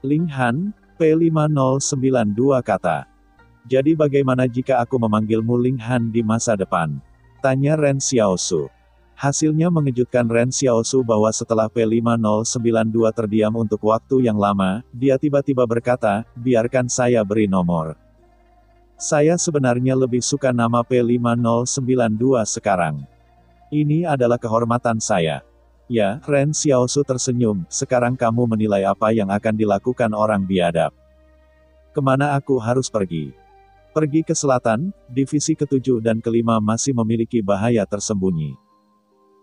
Ling Han, P5092 kata. Jadi bagaimana jika aku memanggilmu Ling Han di masa depan? Tanya Ren Xiaosu. Hasilnya mengejutkan Ren Xiaosu bahwa setelah P5092 terdiam untuk waktu yang lama, dia tiba-tiba berkata, biarkan saya beri nomor. Saya sebenarnya lebih suka nama P5092 sekarang. Ini adalah kehormatan saya. Ya, Ren Xiaosu tersenyum, sekarang kamu menilai apa yang akan dilakukan orang biadab. Kemana aku harus pergi? Pergi ke selatan, divisi ke-7 dan ke-5 masih memiliki bahaya tersembunyi.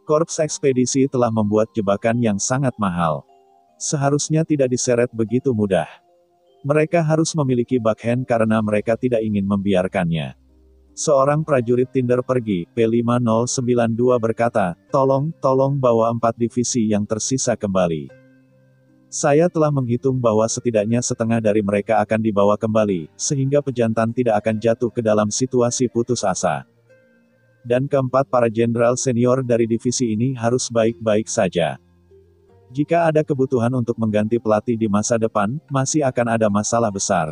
Korps ekspedisi telah membuat jebakan yang sangat mahal. Seharusnya tidak diseret begitu mudah. Mereka harus memiliki backhand karena mereka tidak ingin membiarkannya. Seorang prajurit Tinder pergi, P5092 berkata, tolong bawa 4 divisi yang tersisa kembali. Saya telah menghitung bahwa setidaknya setengah dari mereka akan dibawa kembali, sehingga pejantan tidak akan jatuh ke dalam situasi putus asa. Dan keempat para jenderal senior dari divisi ini harus baik-baik saja. Jika ada kebutuhan untuk mengganti pelatih di masa depan, masih akan ada masalah besar.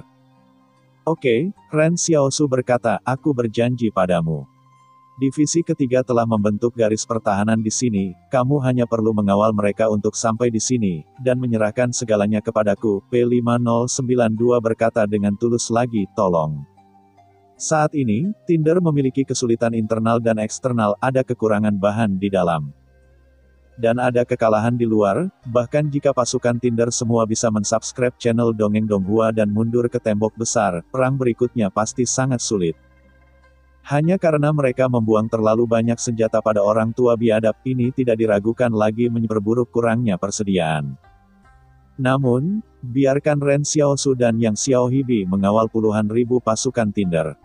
Oke, Ren Xiaosu berkata, aku berjanji padamu. Divisi ketiga telah membentuk garis pertahanan di sini, kamu hanya perlu mengawal mereka untuk sampai di sini, dan menyerahkan segalanya kepadaku, P5092 berkata dengan tulus lagi, tolong. Saat ini, Tinder memiliki kesulitan internal dan eksternal, ada kekurangan bahan di dalam. Dan ada kekalahan di luar, bahkan jika pasukan Tinder semua bisa mensubscribe channel Dongeng Donghua dan mundur ke tembok besar, perang berikutnya pasti sangat sulit. Hanya karena mereka membuang terlalu banyak senjata pada orang tua biadab, ini tidak diragukan lagi memperburuk kurangnya persediaan. Namun, biarkan Ren Xiaosu dan Yang Xiaohibi mengawal puluhan ribu pasukan Tinder.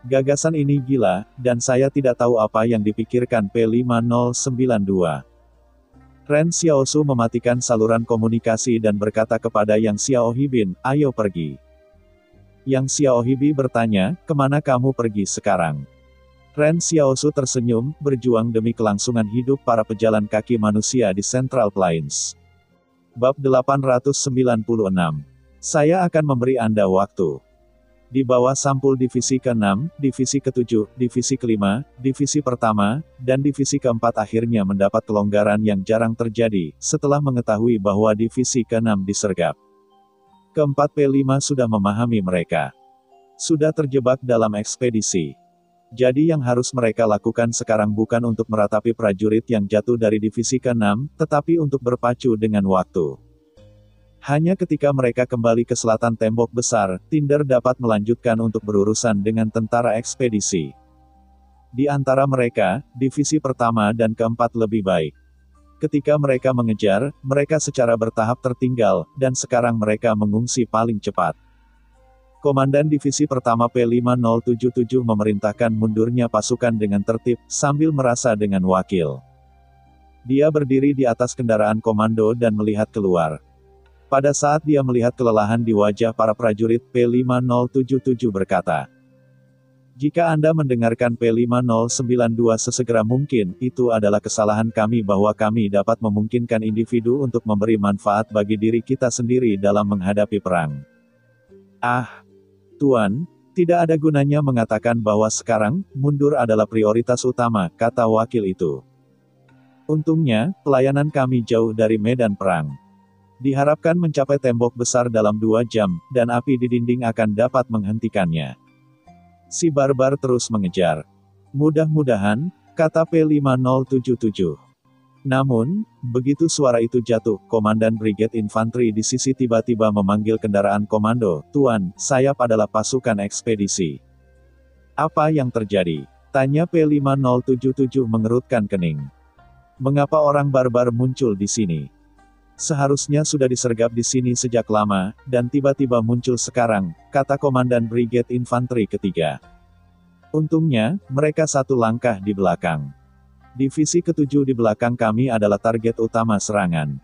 Gagasan ini gila, dan saya tidak tahu apa yang dipikirkan P5092. Ren Xiaosu mematikan saluran komunikasi dan berkata kepada Yang Xiaohibin, ayo pergi. Yang Xiaohibi bertanya, kemana kamu pergi sekarang? Ren Xiaosu tersenyum, berjuang demi kelangsungan hidup para pejalan kaki manusia di Central Plains. Bab 896. Saya akan memberi Anda waktu. Di bawah sampul divisi ke-6, divisi ke-7, divisi ke-5, divisi pertama, dan divisi ke-4 akhirnya mendapat kelonggaran yang jarang terjadi, setelah mengetahui bahwa divisi ke-6 disergap. Ke-4 P5 sudah memahami mereka. Sudah terjebak dalam ekspedisi. Jadi yang harus mereka lakukan sekarang bukan untuk meratapi prajurit yang jatuh dari divisi ke-6, tetapi untuk berpacu dengan waktu. Hanya ketika mereka kembali ke selatan tembok besar, Tinder dapat melanjutkan untuk berurusan dengan tentara ekspedisi. Di antara mereka, divisi pertama dan ke-4 lebih baik. Ketika mereka mengejar, mereka secara bertahap tertinggal, dan sekarang mereka mengungsi paling cepat. Komandan Divisi Pertama P5077 memerintahkan mundurnya pasukan dengan tertib, sambil merasa dengan wakil. Dia berdiri di atas kendaraan komando dan melihat keluar. Pada saat dia melihat kelelahan di wajah para prajurit, P5077 berkata, "Jika Anda mendengarkan P5092 sesegera mungkin, itu adalah kesalahan kami bahwa kami dapat memungkinkan individu untuk memberi manfaat bagi diri kita sendiri dalam menghadapi perang." "Ah, Tuan, tidak ada gunanya mengatakan bahwa sekarang, mundur adalah prioritas utama," kata wakil itu. "Untungnya, pelayanan kami jauh dari medan perang. Diharapkan mencapai tembok besar dalam 2 jam, dan api di dinding akan dapat menghentikannya." Si barbar terus mengejar. "Mudah-mudahan," kata P5077. Namun, begitu suara itu jatuh, Komandan Brigade Infanteri di sisi tiba-tiba memanggil kendaraan komando, "Tuan, sayap adalah pasukan ekspedisi." "Apa yang terjadi?" tanya P5077 mengerutkan kening. "Mengapa orang barbar muncul di sini? Seharusnya sudah disergap di sini sejak lama, dan tiba-tiba muncul sekarang," kata Komandan Brigade Infanteri ketiga. "Untungnya, mereka satu langkah di belakang. Divisi ke-7 di belakang kami adalah target utama serangan.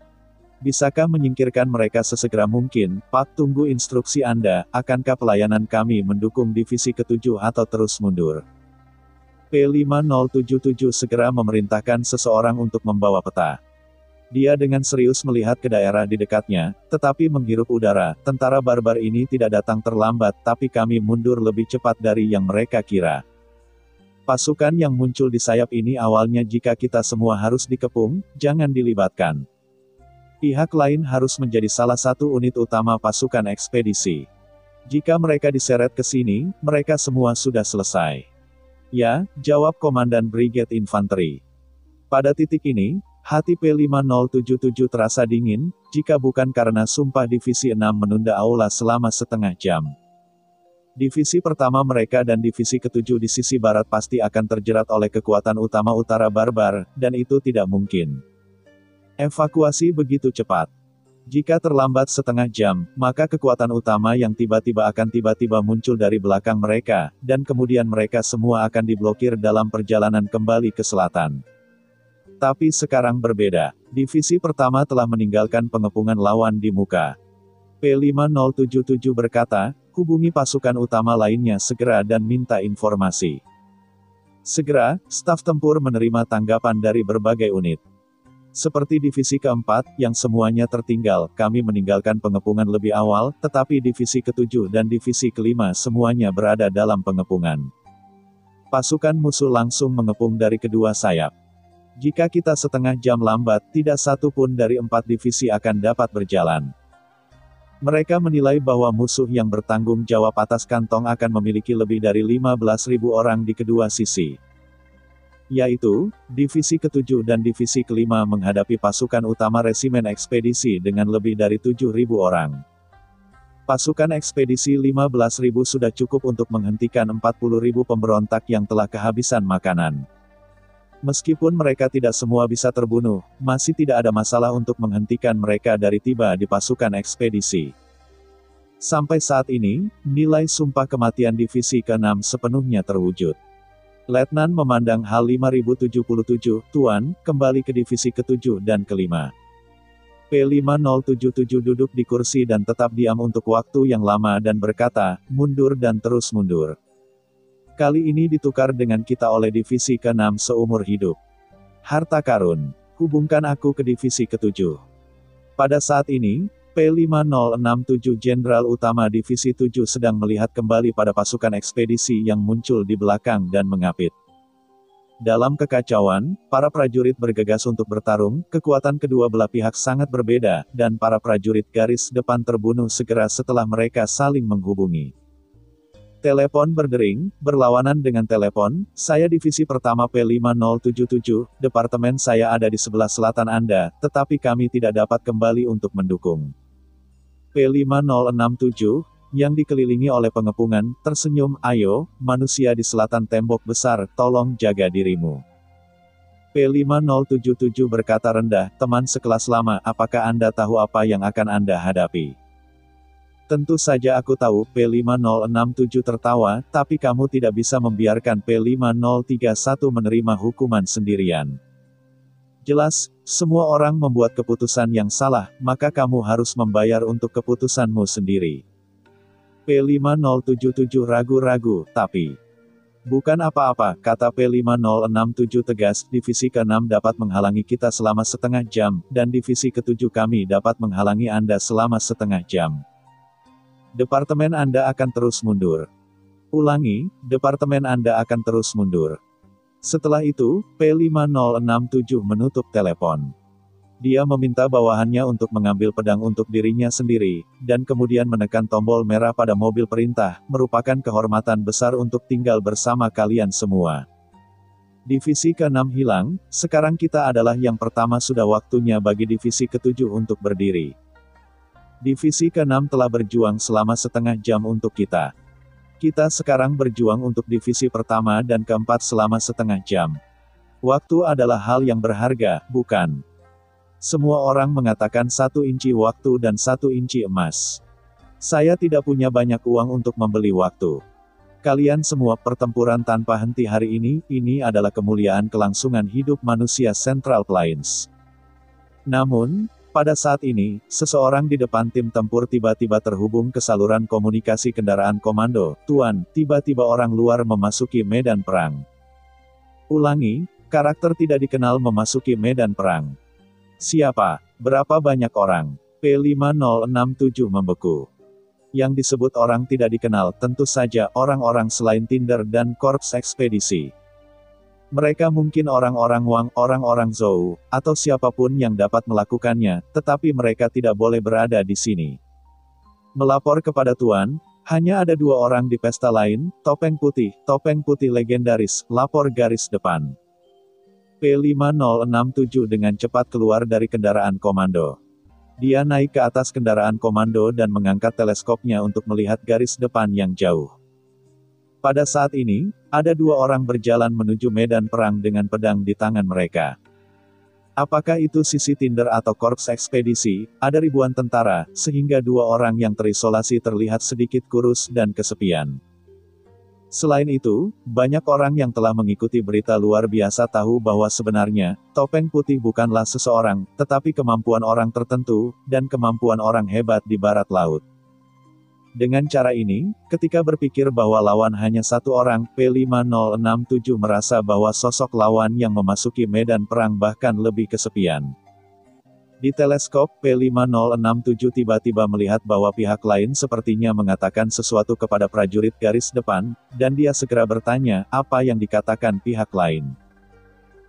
Bisakah menyingkirkan mereka sesegera mungkin, Pak? Tunggu instruksi Anda, akankah pelayanan kami mendukung divisi ke-7 atau terus mundur?" P5077 segera memerintahkan seseorang untuk membawa peta. Dia dengan serius melihat ke daerah di dekatnya, tetapi menghirup udara. "Tentara barbar ini tidak datang terlambat, tapi kami mundur lebih cepat dari yang mereka kira. Pasukan yang muncul di sayap ini awalnya jika kita semua harus dikepung, jangan dilibatkan. Pihak lain harus menjadi salah satu unit utama pasukan ekspedisi. Jika mereka diseret ke sini, mereka semua sudah selesai." "Ya," jawab Komandan Brigade Infanteri. Pada titik ini, hati P5077 terasa dingin, jika bukan karena sumpah Divisi 6 menunda aula selama setengah jam. Divisi pertama mereka dan divisi ke-7 di sisi barat pasti akan terjerat oleh kekuatan utama utara barbar, dan itu tidak mungkin. Evakuasi begitu cepat. Jika terlambat setengah jam, maka kekuatan utama yang tiba-tiba akan tiba-tiba muncul dari belakang mereka, dan kemudian mereka semua akan diblokir dalam perjalanan kembali ke selatan. Tapi sekarang berbeda. Divisi pertama telah meninggalkan pengepungan lawan di muka. P5077 berkata, "Hubungi pasukan utama lainnya segera dan minta informasi." Segera, staf tempur menerima tanggapan dari berbagai unit. "Seperti divisi ke-4, yang semuanya tertinggal, kami meninggalkan pengepungan lebih awal, tetapi divisi ke-7 dan divisi ke-5 semuanya berada dalam pengepungan. Pasukan musuh langsung mengepung dari kedua sayap. Jika kita setengah jam lambat, tidak satu pun dari 4 divisi akan dapat berjalan." Mereka menilai bahwa musuh yang bertanggung jawab atas kantong akan memiliki lebih dari 15.000 orang di kedua sisi. Yaitu, divisi ke-7 dan divisi ke-5 menghadapi pasukan utama resimen ekspedisi dengan lebih dari 7.000 orang. Pasukan ekspedisi 15.000 sudah cukup untuk menghentikan 40.000 pemberontak yang telah kehabisan makanan. Meskipun mereka tidak semua bisa terbunuh, masih tidak ada masalah untuk menghentikan mereka dari tiba di pasukan ekspedisi. Sampai saat ini, nilai sumpah kematian divisi ke-6 sepenuhnya terwujud. Letnan memandang hal 5077, "Tuan, kembali ke divisi ke-7 dan ke-5. P5077 duduk di kursi dan tetap diam untuk waktu yang lama dan berkata, "Mundur dan terus mundur. Kali ini ditukar dengan kita oleh divisi ke-6 seumur hidup. Harta karun, hubungkan aku ke divisi ke-7." Pada saat ini, P5067 Jenderal Utama Divisi 7 sedang melihat kembali pada pasukan ekspedisi yang muncul di belakang dan mengapit. Dalam kekacauan, para prajurit bergegas untuk bertarung, kekuatan kedua belah pihak sangat berbeda, dan para prajurit garis depan terbunuh segera setelah mereka saling menghubungi. Telepon berdering, berlawanan dengan telepon, saya divisi pertama P5077, departemen saya ada di sebelah selatan Anda, tetapi kami tidak dapat kembali untuk mendukung. P5067, yang dikelilingi oleh pengepungan, tersenyum, ayo, manusia di selatan tembok besar, tolong jaga dirimu. P5077 berkata rendah, teman sekelas lama, apakah Anda tahu apa yang akan Anda hadapi? Tentu saja aku tahu, P5067 tertawa, tapi kamu tidak bisa membiarkan P5031 menerima hukuman sendirian. Jelas, semua orang membuat keputusan yang salah, maka kamu harus membayar untuk keputusanmu sendiri. P5077 ragu-ragu, tapi bukan apa-apa, kata P5067 tegas, divisi ke-6 dapat menghalangi kita selama setengah jam, dan divisi ke-7 kami dapat menghalangi Anda selama setengah jam. Departemen Anda akan terus mundur. Ulangi, departemen Anda akan terus mundur. Setelah itu, P5067 menutup telepon. Dia meminta bawahannya untuk mengambil pedang untuk dirinya sendiri, dan kemudian menekan tombol merah pada mobil perintah, merupakan kehormatan besar untuk tinggal bersama kalian semua. Divisi ke-6 hilang, sekarang kita adalah yang pertama, sudah waktunya bagi divisi ke-7 untuk berdiri. Divisi ke-6 telah berjuang selama setengah jam untuk kita. Kita sekarang berjuang untuk divisi pertama dan keempat selama setengah jam. Waktu adalah hal yang berharga, bukan? Semua orang mengatakan 1 inci waktu dan 1 inci emas. Saya tidak punya banyak uang untuk membeli waktu. Kalian semua, pertempuran tanpa henti hari ini adalah kemuliaan kelangsungan hidup manusia Central Plains. Namun, pada saat ini, seseorang di depan tim tempur tiba-tiba terhubung ke saluran komunikasi kendaraan komando. Tuan, tiba-tiba orang luar memasuki medan perang. Ulangi, karakter tidak dikenal memasuki medan perang. Siapa? Berapa banyak orang? P5067 membeku. Yang disebut orang tidak dikenal, tentu saja orang-orang selain Tinder dan Korps Ekspedisi. Mereka mungkin orang-orang Wang, orang-orang Zhou, atau siapapun yang dapat melakukannya, tetapi mereka tidak boleh berada di sini. Melapor kepada Tuan, hanya ada 2 orang di pesta lain, topeng putih legendaris, lapor garis depan. P5067 dengan cepat keluar dari kendaraan komando. Dia naik ke atas kendaraan komando dan mengangkat teleskopnya untuk melihat garis depan yang jauh. Pada saat ini, ada 2 orang berjalan menuju medan perang dengan pedang di tangan mereka. Apakah itu sisi Tinder atau Korps Ekspedisi? Ada ribuan tentara, sehingga 2 orang yang terisolasi terlihat sedikit kurus dan kesepian. Selain itu, banyak orang yang telah mengikuti berita luar biasa tahu bahwa sebenarnya, topeng putih bukanlah seseorang, tetapi kemampuan orang tertentu, dan kemampuan orang hebat di barat laut. Dengan cara ini, ketika berpikir bahwa lawan hanya 1 orang, P5067 merasa bahwa sosok lawan yang memasuki medan perang bahkan lebih kesepian. Di teleskop, P5067 tiba-tiba melihat bahwa pihak lain sepertinya mengatakan sesuatu kepada prajurit garis depan, dan dia segera bertanya, apa yang dikatakan pihak lain.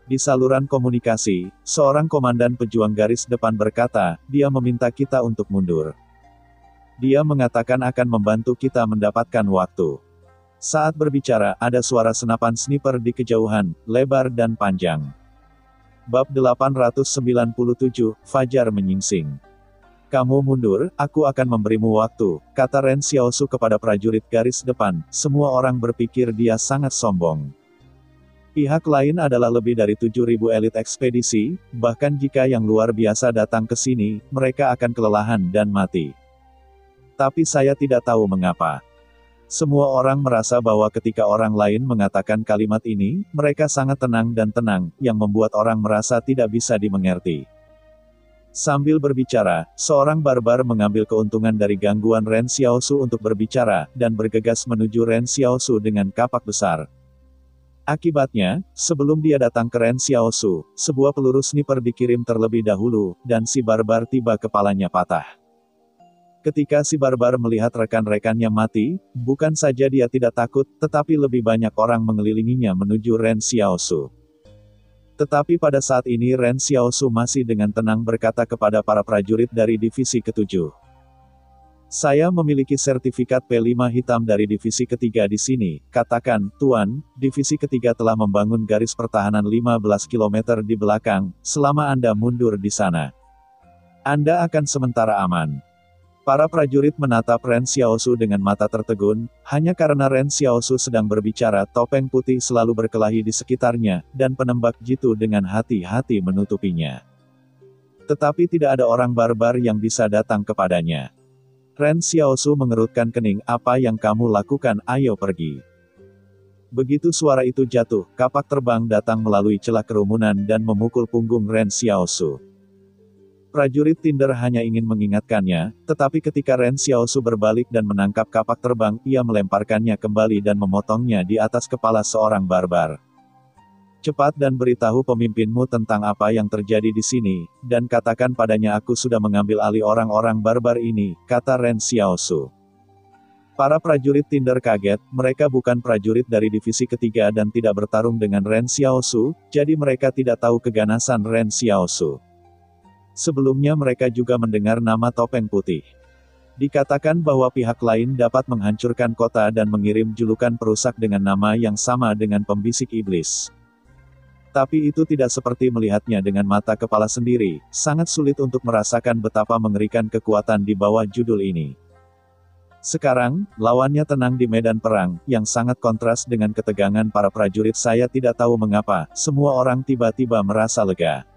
Di saluran komunikasi, seorang komandan pejuang garis depan berkata, dia meminta kita untuk mundur. Dia mengatakan akan membantu kita mendapatkan waktu. Saat berbicara, ada suara senapan sniper di kejauhan, lebar dan panjang. Bab 897, Fajar menyingsing. Kamu mundur, aku akan memberimu waktu, kata Ren Xiaosu kepada prajurit garis depan. Semua orang berpikir dia sangat sombong. Pihak lain adalah lebih dari 7.000 elit ekspedisi, bahkan jika yang luar biasa datang ke sini, mereka akan kelelahan dan mati. Tapi saya tidak tahu mengapa. Semua orang merasa bahwa ketika orang lain mengatakan kalimat ini, mereka sangat tenang dan tenang, yang membuat orang merasa tidak bisa dimengerti. Sambil berbicara, seorang barbar mengambil keuntungan dari gangguan Ren Xiaosu untuk berbicara, dan bergegas menuju Ren Xiaosu dengan kapak besar. Akibatnya, sebelum dia datang ke Ren Xiaosu, sebuah peluru sniper dikirim terlebih dahulu, dan si barbar tiba kepalanya patah. Ketika si barbar melihat rekan-rekannya mati, bukan saja dia tidak takut, tetapi lebih banyak orang mengelilinginya menuju Ren Xiaosu. Tetapi pada saat ini Ren Xiaosu masih dengan tenang berkata kepada para prajurit dari divisi ke-7. Saya memiliki sertifikat P5 hitam dari divisi ketiga di sini. Katakan, Tuan, divisi ketiga telah membangun garis pertahanan 15 km di belakang, selama Anda mundur di sana. Anda akan sementara aman. Para prajurit menatap Ren Xiaosu dengan mata tertegun, hanya karena Ren Xiaosu sedang berbicara, topeng putih selalu berkelahi di sekitarnya, dan penembak jitu dengan hati-hati menutupinya. Tetapi tidak ada orang barbar yang bisa datang kepadanya. Ren Xiaosu mengerutkan kening, apa yang kamu lakukan, ayo pergi. Begitu suara itu jatuh, kapak terbang datang melalui celah kerumunan dan memukul punggung Ren Xiaosu. Prajurit Tinder hanya ingin mengingatkannya, tetapi ketika Ren Xiaosu berbalik dan menangkap kapak terbang, ia melemparkannya kembali dan memotongnya di atas kepala seorang barbar. Cepat dan beritahu pemimpinmu tentang apa yang terjadi di sini, dan katakan padanya aku sudah mengambil alih orang-orang barbar ini, kata Ren Xiaosu. Para prajurit Tinder kaget, mereka bukan prajurit dari divisi ketiga dan tidak bertarung dengan Ren Xiaosu, jadi mereka tidak tahu keganasan Ren Xiaosu. Sebelumnya mereka juga mendengar nama topeng putih. Dikatakan bahwa pihak lain dapat menghancurkan kota dan mengirim julukan perusak dengan nama yang sama dengan pembisik iblis. Tapi itu tidak seperti melihatnya dengan mata kepala sendiri, sangat sulit untuk merasakan betapa mengerikan kekuatan di bawah judul ini. Sekarang, lawannya tenang di medan perang, yang sangat kontras dengan ketegangan para prajurit. Saya tidak tahu mengapa, semua orang tiba-tiba merasa lega.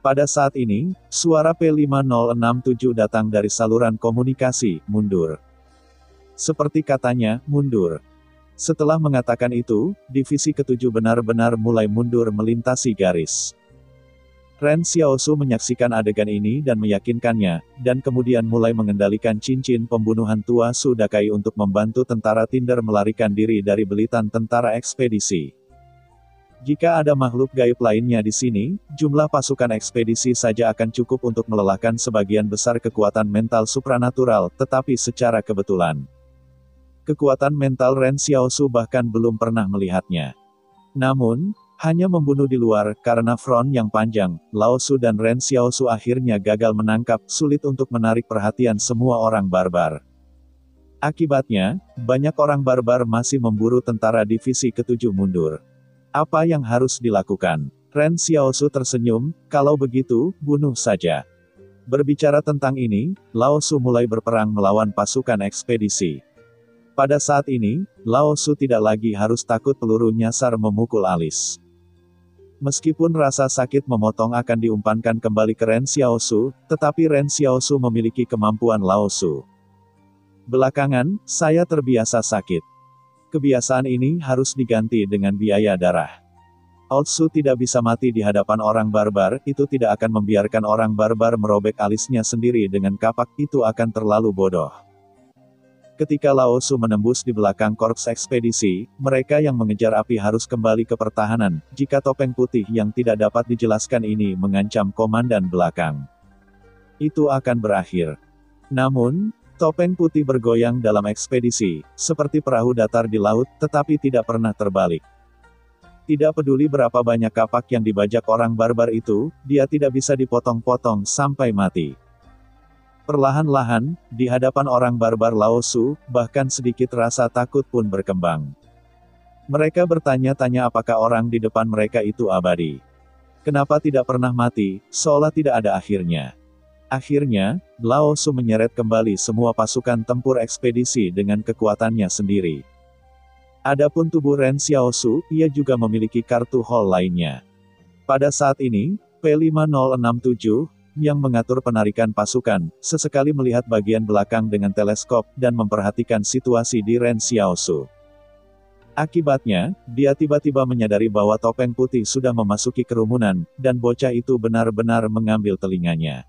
Pada saat ini, suara P5067 datang dari saluran komunikasi, mundur. Seperti katanya, mundur. Setelah mengatakan itu, divisi ke-7 benar-benar mulai mundur melintasi garis. Ren Xiaosu menyaksikan adegan ini dan meyakinkannya, dan kemudian mulai mengendalikan cincin pembunuhan tua Sudakai untuk membantu tentara Tinder melarikan diri dari belitan tentara ekspedisi. Jika ada makhluk gaib lainnya di sini, jumlah pasukan ekspedisi saja akan cukup untuk melelahkan sebagian besar kekuatan mental supranatural, tetapi secara kebetulan. Kekuatan mental Ren Xiaosu bahkan belum pernah melihatnya. Namun, hanya membunuh di luar, karena front yang panjang, Lao Su dan Ren Xiaosu akhirnya gagal menangkap, sulit untuk menarik perhatian semua orang barbar. Akibatnya, banyak orang barbar masih memburu tentara divisi ke-7 mundur. Apa yang harus dilakukan? Ren Xiaosu tersenyum, kalau begitu, bunuh saja. Berbicara tentang ini, Lao Su mulai berperang melawan pasukan ekspedisi. Pada saat ini, Lao Su tidak lagi harus takut peluru nyasar memukul alis. Meskipun rasa sakit memotong akan diumpankan kembali ke Ren Xiaosu, tetapi Ren Xiaosu memiliki kemampuan Lao Su. Belakangan, saya terbiasa sakit. Kebiasaan ini harus diganti dengan biaya darah. Otsu tidak bisa mati di hadapan orang barbar, itu tidak akan membiarkan orang barbar merobek alisnya sendiri dengan kapak, itu akan terlalu bodoh. Ketika Lao Su menembus di belakang korps ekspedisi, mereka yang mengejar api harus kembali ke pertahanan, jika topeng putih yang tidak dapat dijelaskan ini mengancam komandan belakang. Itu akan berakhir. Namun, topeng putih bergoyang dalam ekspedisi, seperti perahu datar di laut, tetapi tidak pernah terbalik. Tidak peduli berapa banyak kapak yang dibajak orang barbar itu, dia tidak bisa dipotong-potong sampai mati. Perlahan-lahan, di hadapan orang barbar Lao Su, bahkan sedikit rasa takut pun berkembang. Mereka bertanya-tanya apakah orang di depan mereka itu abadi. Kenapa tidak pernah mati, seolah tidak ada akhirnya. Akhirnya, Lao Su menyeret kembali semua pasukan tempur ekspedisi dengan kekuatannya sendiri. Adapun tubuh Ren Xiaosu, ia juga memiliki kartu hall lainnya. Pada saat ini, P5067, yang mengatur penarikan pasukan, sesekali melihat bagian belakang dengan teleskop, dan memperhatikan situasi di Ren Xiaosu. Akibatnya, dia tiba-tiba menyadari bahwa topeng putih sudah memasuki kerumunan, dan bocah itu benar-benar mengambil telinganya.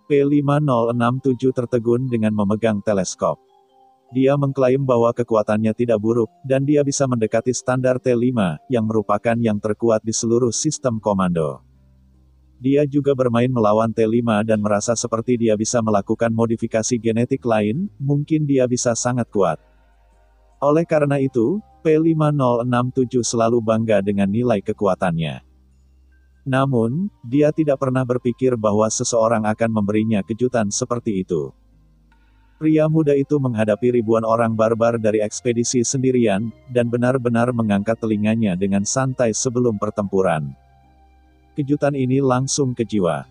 P5067 tertegun dengan memegang teleskop. Dia mengklaim bahwa kekuatannya tidak buruk, dan dia bisa mendekati standar T5, yang merupakan yang terkuat di seluruh sistem komando. Dia juga bermain melawan T5 dan merasa seperti dia bisa melakukan modifikasi genetik lain, mungkin dia bisa sangat kuat. Oleh karena itu, P5067 selalu bangga dengan nilai kekuatannya. Namun, dia tidak pernah berpikir bahwa seseorang akan memberinya kejutan seperti itu. Pria muda itu menghadapi ribuan orang barbar dari ekspedisi sendirian, dan benar-benar mengangkat telinganya dengan santai sebelum pertempuran. Kejutan ini langsung ke jiwa.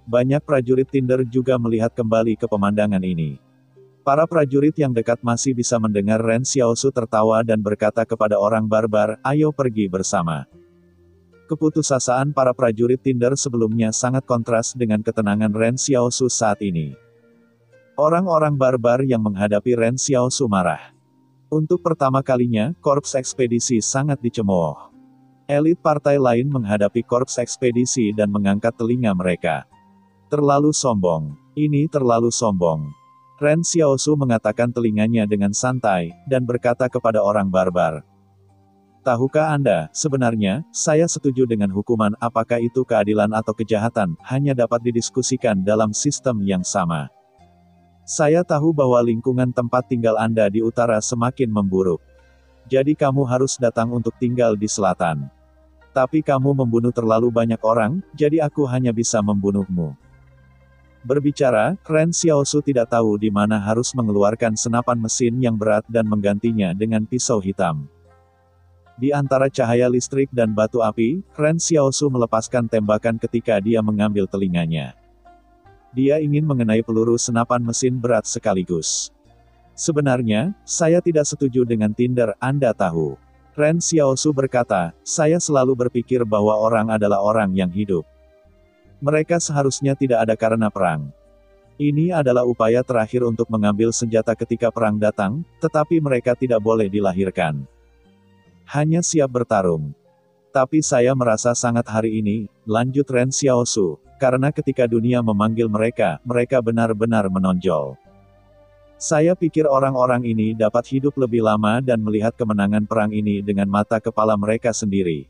Banyak prajurit Tinder juga melihat kembali ke pemandangan ini. Para prajurit yang dekat masih bisa mendengar Ren Xiaosu tertawa dan berkata kepada orang barbar, "Ayo pergi bersama." Keputusasaan para prajurit Tinder sebelumnya sangat kontras dengan ketenangan Ren Xiaosu saat ini. Orang-orang barbar yang menghadapi Ren Xiaosu marah. Untuk pertama kalinya, korps ekspedisi sangat dicemooh. Elit partai lain menghadapi korps ekspedisi dan mengangkat telinga mereka. Terlalu sombong. Ini terlalu sombong. Ren Xiaosu mengatakan telinganya dengan santai, dan berkata kepada orang barbar. Tahukah Anda, sebenarnya, saya setuju dengan hukuman, apakah itu keadilan atau kejahatan, hanya dapat didiskusikan dalam sistem yang sama. Saya tahu bahwa lingkungan tempat tinggal Anda di utara semakin memburuk. Jadi kamu harus datang untuk tinggal di selatan. Tapi kamu membunuh terlalu banyak orang, jadi aku hanya bisa membunuhmu. Berbicara, Ren Xiaosu tidak tahu di mana harus mengeluarkan senapan mesin yang berat dan menggantinya dengan pisau hitam. Di antara cahaya listrik dan batu api, Ren Xiaosu melepaskan tembakan ketika dia mengambil telinganya. Dia ingin mengenai peluru senapan mesin berat sekaligus. Sebenarnya, saya tidak setuju dengan Tinder, Anda tahu. Ren Xiaosu berkata, saya selalu berpikir bahwa orang adalah orang yang hidup. Mereka seharusnya tidak ada karena perang. Ini adalah upaya terakhir untuk mengambil senjata ketika perang datang, tetapi mereka tidak boleh dilahirkan. Hanya siap bertarung. Tapi saya merasa sangat hari ini, lanjut Ren Xiaosu, karena ketika dunia memanggil mereka, mereka benar-benar menonjol. Saya pikir orang-orang ini dapat hidup lebih lama dan melihat kemenangan perang ini dengan mata kepala mereka sendiri.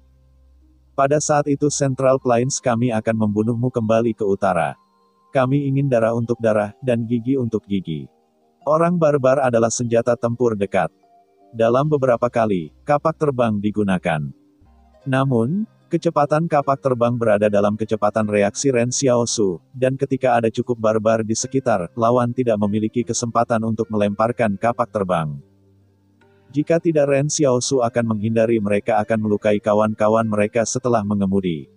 Pada saat itu Central Plains kami akan membunuhmu kembali ke utara. Kami ingin darah untuk darah, dan gigi untuk gigi. Orang barbar adalah senjata tempur dekat. Dalam beberapa kali, kapak terbang digunakan. Namun, kecepatan kapak terbang berada dalam kecepatan reaksi Ren Xiaosu, dan ketika ada cukup barbar di sekitar, lawan tidak memiliki kesempatan untuk melemparkan kapak terbang. Jika tidak Ren Xiaosu akan menghindari mereka akan melukai kawan-kawan mereka setelah mengemudi.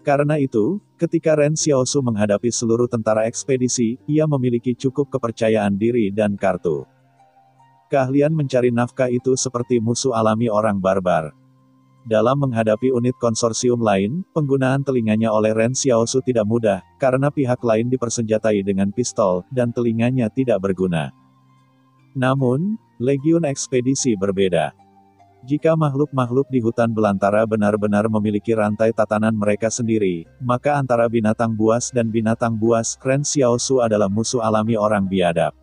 Karena itu, ketika Ren Xiaosu menghadapi seluruh tentara ekspedisi, ia memiliki cukup kepercayaan diri dan kartu. Keahlian mencari nafkah itu seperti musuh alami orang barbar. Dalam menghadapi unit konsorsium lain, penggunaan telinganya oleh Ren Xiaosu tidak mudah, karena pihak lain dipersenjatai dengan pistol, dan telinganya tidak berguna. Namun, Legiun Ekspedisi berbeda. Jika makhluk-makhluk di hutan belantara benar-benar memiliki rantai tatanan mereka sendiri, maka antara binatang buas dan binatang buas, Ren Xiaosu adalah musuh alami orang biadab.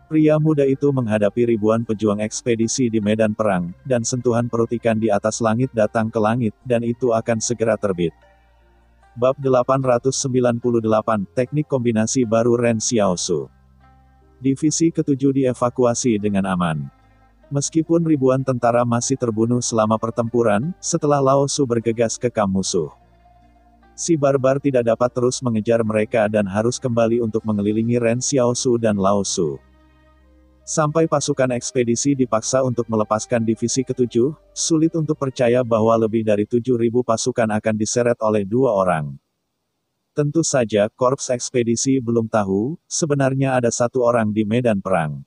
Pria muda itu menghadapi ribuan pejuang ekspedisi di medan perang, dan sentuhan perut ikan di atas langit datang ke langit, dan itu akan segera terbit. Bab 898, Teknik Kombinasi Baru Ren Xiaosu. Divisi ke-7 dievakuasi dengan aman. Meskipun ribuan tentara masih terbunuh selama pertempuran, setelah Lao Su bergegas ke kamp musuh. Si barbar tidak dapat terus mengejar mereka dan harus kembali untuk mengelilingi Ren Xiaosu dan Lao Su. Sampai pasukan ekspedisi dipaksa untuk melepaskan divisi ke-7, sulit untuk percaya bahwa lebih dari 7.000 pasukan akan diseret oleh 2 orang. Tentu saja, korps ekspedisi belum tahu, sebenarnya ada 1 orang di medan perang.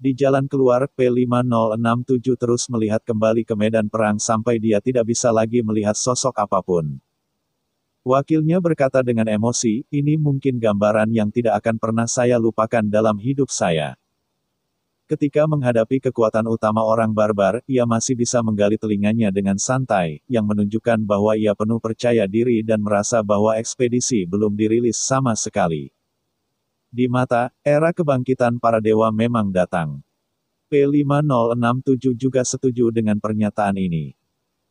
Di jalan keluar, P5067 terus melihat kembali ke medan perang sampai dia tidak bisa lagi melihat sosok apapun. Wakilnya berkata dengan emosi, ini mungkin gambaran yang tidak akan pernah saya lupakan dalam hidup saya. Ketika menghadapi kekuatan utama orang barbar, ia masih bisa menggali telinganya dengan santai, yang menunjukkan bahwa ia penuh percaya diri dan merasa bahwa ekspedisi belum dirilis sama sekali. Di mata, era kebangkitan para dewa memang datang. P5067 juga setuju dengan pernyataan ini.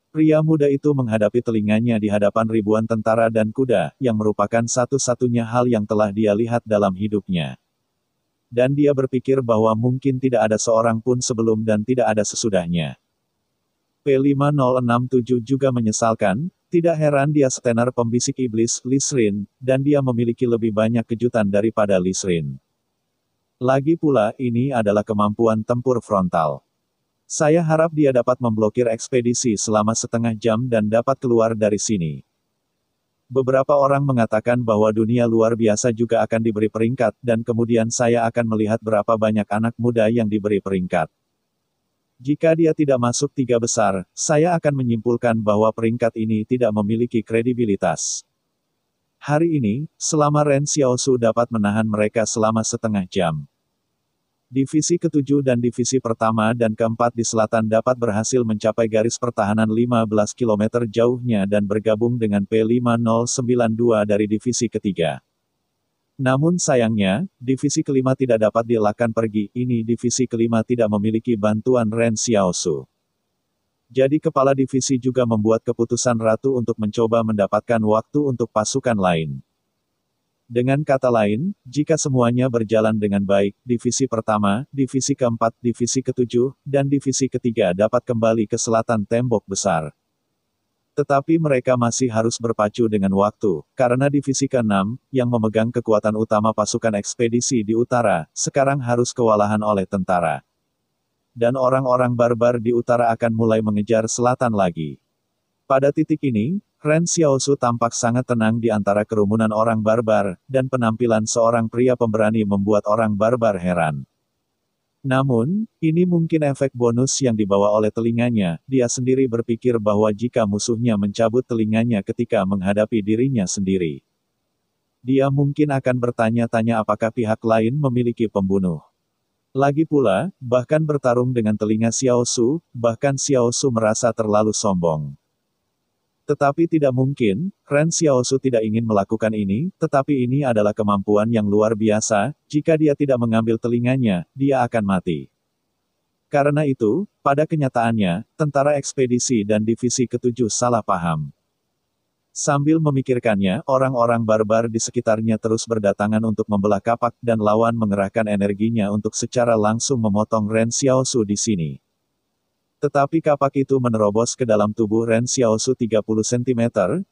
Pria muda itu menghadapi telinganya di hadapan ribuan tentara dan kuda, yang merupakan satu-satunya hal yang telah dia lihat dalam hidupnya. Dan dia berpikir bahwa mungkin tidak ada seorang pun sebelum dan tidak ada sesudahnya. P5067 juga menyesalkan, tidak heran dia setenar pembisik iblis, Lisrin, dan dia memiliki lebih banyak kejutan daripada Lisrin. Lagi pula, ini adalah kemampuan tempur frontal. Saya harap dia dapat memblokir ekspedisi selama setengah jam dan dapat keluar dari sini. Beberapa orang mengatakan bahwa dunia luar biasa juga akan diberi peringkat, dan kemudian saya akan melihat berapa banyak anak muda yang diberi peringkat. Jika dia tidak masuk 3 besar, saya akan menyimpulkan bahwa peringkat ini tidak memiliki kredibilitas. Hari ini, selama Ren Xiaosu dapat menahan mereka selama setengah jam. Divisi ke-7 dan divisi pertama dan ke-4 di selatan dapat berhasil mencapai garis pertahanan 15 km jauhnya dan bergabung dengan P5092 dari divisi ketiga. Namun sayangnya, divisi kelima tidak dapat dielakkan pergi, ini divisi kelima tidak memiliki bantuan Ren Xiaosu. Jadi kepala divisi juga membuat keputusan ratu untuk mencoba mendapatkan waktu untuk pasukan lain. Dengan kata lain, jika semuanya berjalan dengan baik, divisi pertama, divisi keempat, divisi ketujuh, dan divisi ketiga dapat kembali ke selatan tembok besar. Tetapi mereka masih harus berpacu dengan waktu, karena divisi ke-6, yang memegang kekuatan utama pasukan ekspedisi di utara, sekarang harus kewalahan oleh tentara. Dan orang-orang barbar di utara akan mulai mengejar selatan lagi. Pada titik ini, Ren Xiaosu tampak sangat tenang di antara kerumunan orang barbar, dan penampilan seorang pria pemberani membuat orang barbar heran. Namun, ini mungkin efek bonus yang dibawa oleh telinganya, dia sendiri berpikir bahwa jika musuhnya mencabut telinganya ketika menghadapi dirinya sendiri, dia mungkin akan bertanya-tanya apakah pihak lain memiliki pembunuh. Lagi pula, bahkan bertarung dengan telinga Xiaosu, bahkan Xiaosu merasa terlalu sombong. Tetapi tidak mungkin, Ren Xiaosu tidak ingin melakukan ini, tetapi ini adalah kemampuan yang luar biasa, jika dia tidak mengambil telinganya, dia akan mati. Karena itu, pada kenyataannya, tentara ekspedisi dan divisi ke-7 salah paham. Sambil memikirkannya, orang-orang barbar di sekitarnya terus berdatangan untuk membelah kapak dan lawan mengerahkan energinya untuk secara langsung memotong Ren Xiaosu di sini. Tetapi kapak itu menerobos ke dalam tubuh Ren Xiaosu 30 cm,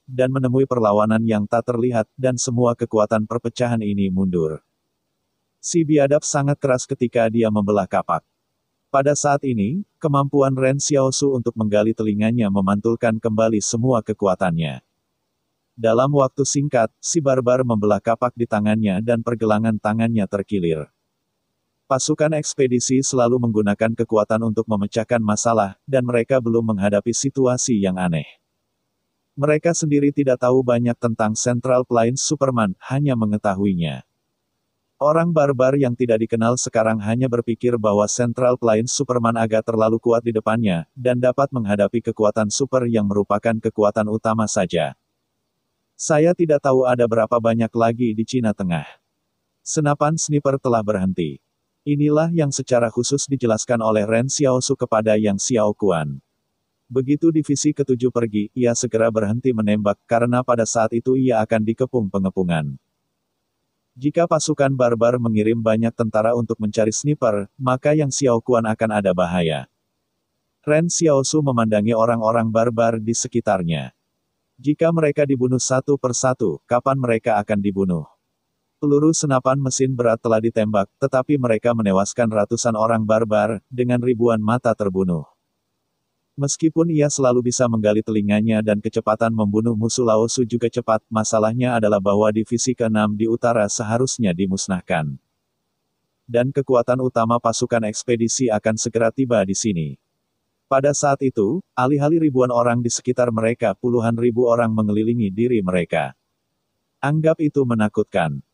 dan menemui perlawanan yang tak terlihat, dan semua kekuatan perpecahan ini mundur. Si biadab sangat keras ketika dia membelah kapak. Pada saat ini, kemampuan Ren Xiaosu untuk menggali telinganya memantulkan kembali semua kekuatannya. Dalam waktu singkat, si barbar membelah kapak di tangannya dan pergelangan tangannya terkilir. Pasukan ekspedisi selalu menggunakan kekuatan untuk memecahkan masalah, dan mereka belum menghadapi situasi yang aneh. Mereka sendiri tidak tahu banyak tentang Central Plains Superman, hanya mengetahuinya. Orang barbar yang tidak dikenal sekarang hanya berpikir bahwa Central Plains Superman agak terlalu kuat di depannya, dan dapat menghadapi kekuatan super yang merupakan kekuatan utama saja. Saya tidak tahu ada berapa banyak lagi di Cina Tengah. Senapan sniper telah berhenti. Inilah yang secara khusus dijelaskan oleh Ren Xiaosu kepada Yang Xiaoquan. Begitu divisi ke-7 pergi, ia segera berhenti menembak, karena pada saat itu ia akan dikepung pengepungan. Jika pasukan barbar mengirim banyak tentara untuk mencari sniper, maka Yang Xiaoquan akan ada bahaya. Ren Xiaosu memandangi orang-orang barbar di sekitarnya. Jika mereka dibunuh satu persatu, kapan mereka akan dibunuh? Peluru senapan mesin berat telah ditembak, tetapi mereka menewaskan ratusan orang barbar, dengan ribuan mata terbunuh. Meskipun ia selalu bisa menggali telinganya dan kecepatan membunuh musuh Laosu juga cepat, masalahnya adalah bahwa divisi ke-6 di utara seharusnya dimusnahkan. Dan kekuatan utama pasukan ekspedisi akan segera tiba di sini. Pada saat itu, alih-alih ribuan orang di sekitar mereka, puluhan ribu orang mengelilingi diri mereka. Anggap itu menakutkan.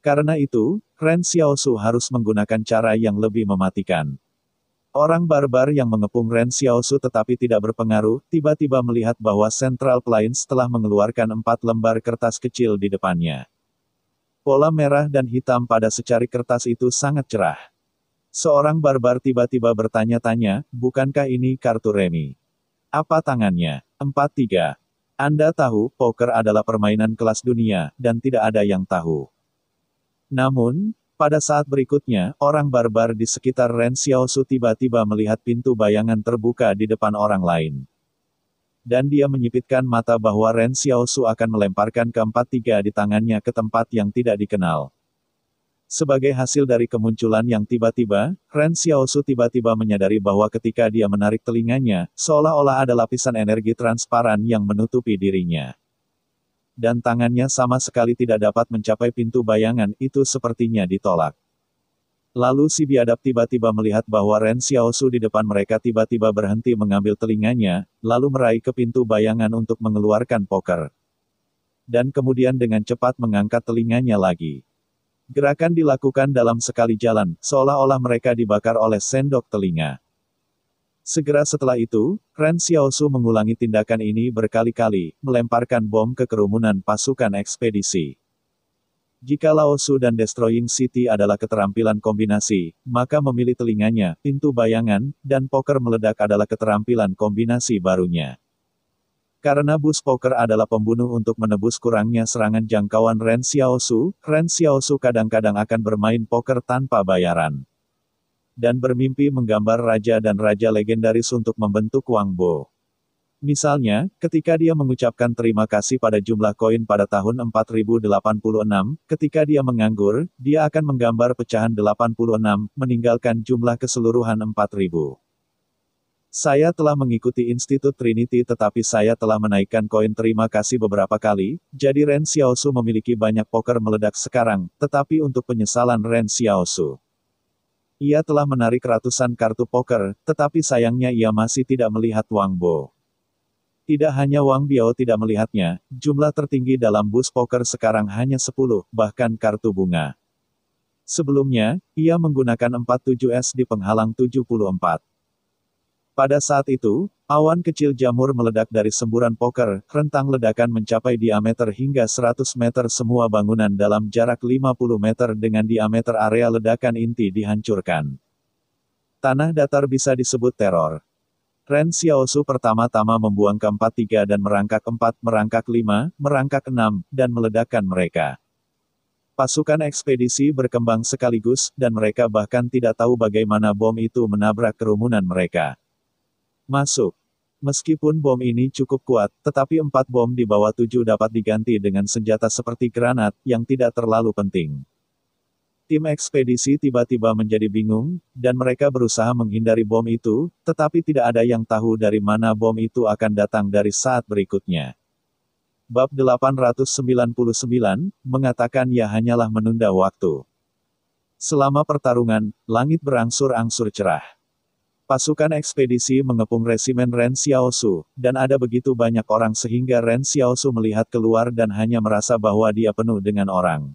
Karena itu, Ren Xiaosu harus menggunakan cara yang lebih mematikan. Orang barbar yang mengepung Ren Xiaosu tetapi tidak berpengaruh, tiba-tiba melihat bahwa Central Plains telah mengeluarkan 4 lembar kertas kecil di depannya. Pola merah dan hitam pada secari kertas itu sangat cerah. Seorang barbar tiba-tiba bertanya-tanya, bukankah ini kartu remi? Apa tangannya? 43. Anda tahu, poker adalah permainan kelas dunia, dan tidak ada yang tahu. Namun, pada saat berikutnya, orang barbar di sekitar Ren Xiaosu tiba-tiba melihat pintu bayangan terbuka di depan orang lain. Dan dia menyipitkan mata bahwa Ren Xiaosu akan melemparkan keempat-tiga di tangannya ke tempat yang tidak dikenal. Sebagai hasil dari kemunculan yang tiba-tiba, Ren Xiaosu tiba-tiba menyadari bahwa ketika dia menarik telinganya, seolah-olah ada lapisan energi transparan yang menutupi dirinya. Dan tangannya sama sekali tidak dapat mencapai pintu bayangan itu sepertinya ditolak. Lalu si biadab tiba-tiba melihat bahwa Ren Xiaosu di depan mereka tiba-tiba berhenti mengambil telinganya, lalu meraih ke pintu bayangan untuk mengeluarkan poker. Dan kemudian dengan cepat mengangkat telinganya lagi. Gerakan dilakukan dalam sekali jalan, seolah-olah mereka dibakar oleh sendok telinga. Segera setelah itu, Ren Xiaosu mengulangi tindakan ini berkali-kali, melemparkan bom ke kerumunan pasukan ekspedisi. Jika Laosu dan Destroying City adalah keterampilan kombinasi, maka memilih telinganya, pintu bayangan, dan poker meledak adalah keterampilan kombinasi barunya. Karena bus poker adalah pembunuh untuk menebus kurangnya serangan jangkauan Ren Xiaosu kadang-kadang akan bermain poker tanpa bayaran. Dan bermimpi menggambar raja dan raja legendaris untuk membentuk Wang Bo. Misalnya, ketika dia mengucapkan terima kasih pada jumlah koin pada tahun 4086, ketika dia menganggur, dia akan menggambar pecahan 86, meninggalkan jumlah keseluruhan 4000. Saya telah mengikuti Institut Trinity tetapi saya telah menaikkan koin terima kasih beberapa kali, jadi Ren Xiaosu memiliki banyak poker meledak sekarang, tetapi untuk penyesalan Ren Xiaosu. Ia telah menarik ratusan kartu poker, tetapi sayangnya ia masih tidak melihat Wang Bo. Tidak hanya Wang Biao tidak melihatnya, jumlah tertinggi dalam bus poker sekarang hanya 10, bahkan kartu bunga. Sebelumnya, ia menggunakan 47S di penghalang 74. Pada saat itu, awan kecil jamur meledak dari semburan poker, rentang ledakan mencapai diameter hingga 100 meter semua bangunan dalam jarak 50 meter dengan diameter area ledakan inti dihancurkan. Tanah datar bisa disebut teror. Ren Xiaosu pertama-tama membuang keempat-tiga dan merangkak 4, merangkak 5, merangkak 6, dan meledakkan mereka. Pasukan ekspedisi berkembang sekaligus, dan mereka bahkan tidak tahu bagaimana bom itu menabrak kerumunan mereka. Masuk. Meskipun bom ini cukup kuat, tetapi 4 bom di bawah 7 dapat diganti dengan senjata seperti granat, yang tidak terlalu penting. Tim ekspedisi tiba-tiba menjadi bingung, dan mereka berusaha menghindari bom itu, tetapi tidak ada yang tahu dari mana bom itu akan datang dari saat berikutnya. Bab 899, mengatakan ia hanyalah menunda waktu. Selama pertarungan, langit berangsur-angsur cerah. Pasukan ekspedisi mengepung resimen Ren Xiaosu, dan ada begitu banyak orang sehingga Ren Xiaosu melihat keluar dan hanya merasa bahwa dia penuh dengan orang.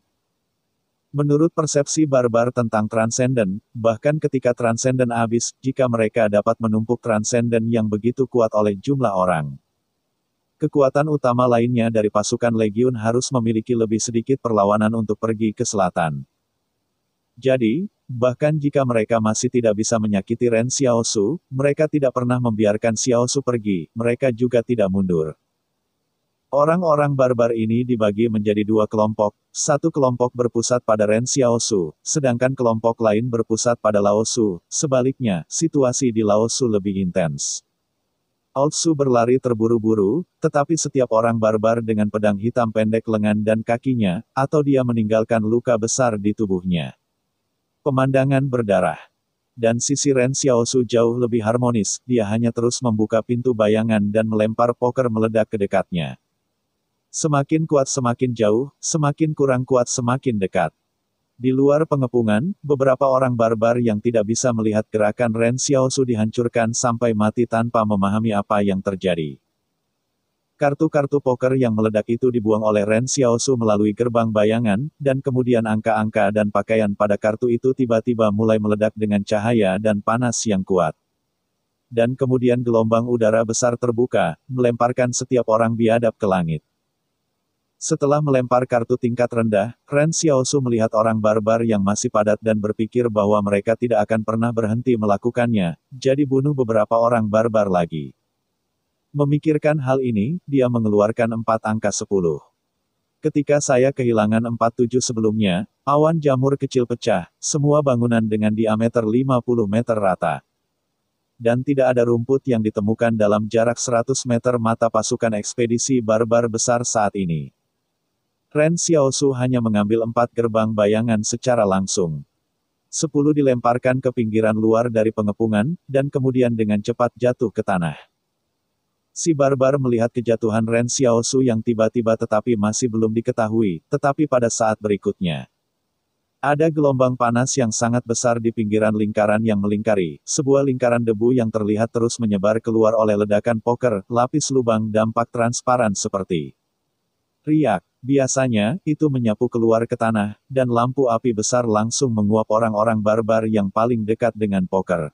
Menurut persepsi barbar tentang transenden, bahkan ketika transenden habis, jika mereka dapat menumpuk transenden yang begitu kuat oleh jumlah orang. Kekuatan utama lainnya dari pasukan Legiun harus memiliki lebih sedikit perlawanan untuk pergi ke selatan. Jadi, bahkan jika mereka masih tidak bisa menyakiti Ren Xiaosu, mereka tidak pernah membiarkan Xiaosu pergi, mereka juga tidak mundur. Orang-orang barbar ini dibagi menjadi 2 kelompok, satu kelompok berpusat pada Ren Xiaosu, sedangkan kelompok lain berpusat pada Laosu, sebaliknya, situasi di Laosu lebih intens. Laosu berlari terburu-buru, tetapi setiap orang barbar dengan pedang hitam pendek lengan dan kakinya, atau dia meninggalkan luka besar di tubuhnya. Pemandangan berdarah. Dan sisi Ren Xiaosu jauh lebih harmonis, dia hanya terus membuka pintu bayangan dan melempar poker meledak ke dekatnya. Semakin kuat semakin jauh, semakin kurang kuat semakin dekat. Di luar pengepungan, beberapa orang barbar yang tidak bisa melihat gerakan Ren Xiaosu dihancurkan sampai mati tanpa memahami apa yang terjadi. Kartu-kartu poker yang meledak itu dibuang oleh Ren Xiaosu melalui gerbang bayangan, dan kemudian angka-angka dan pakaian pada kartu itu tiba-tiba mulai meledak dengan cahaya dan panas yang kuat. Dan kemudian gelombang udara besar terbuka, melemparkan setiap orang biadab ke langit. Setelah melempar kartu tingkat rendah, Ren Xiaosu melihat orang barbar yang masih padat dan berpikir bahwa mereka tidak akan pernah berhenti melakukannya, jadi bunuh beberapa orang barbar lagi. Memikirkan hal ini, dia mengeluarkan 4 angka 10. Ketika saya kehilangan 47 sebelumnya, awan jamur kecil pecah, semua bangunan dengan diameter 50 meter rata. Dan tidak ada rumput yang ditemukan dalam jarak 100 meter mata pasukan ekspedisi barbar besar saat ini. Ren Xiaosu hanya mengambil 4 gerbang bayangan secara langsung. 10 dilemparkan ke pinggiran luar dari pengepungan, dan kemudian dengan cepat jatuh ke tanah. Si barbar melihat kejatuhan Ren Xiaosu yang tiba-tiba tetapi masih belum diketahui, tetapi pada saat berikutnya. Ada gelombang panas yang sangat besar di pinggiran lingkaran yang melingkari, sebuah lingkaran debu yang terlihat terus menyebar keluar oleh ledakan poker, lapis lubang dampak transparan seperti riak. Biasanya, itu menyapu keluar ke tanah, dan lampu api besar langsung menguap orang-orang barbar yang paling dekat dengan poker.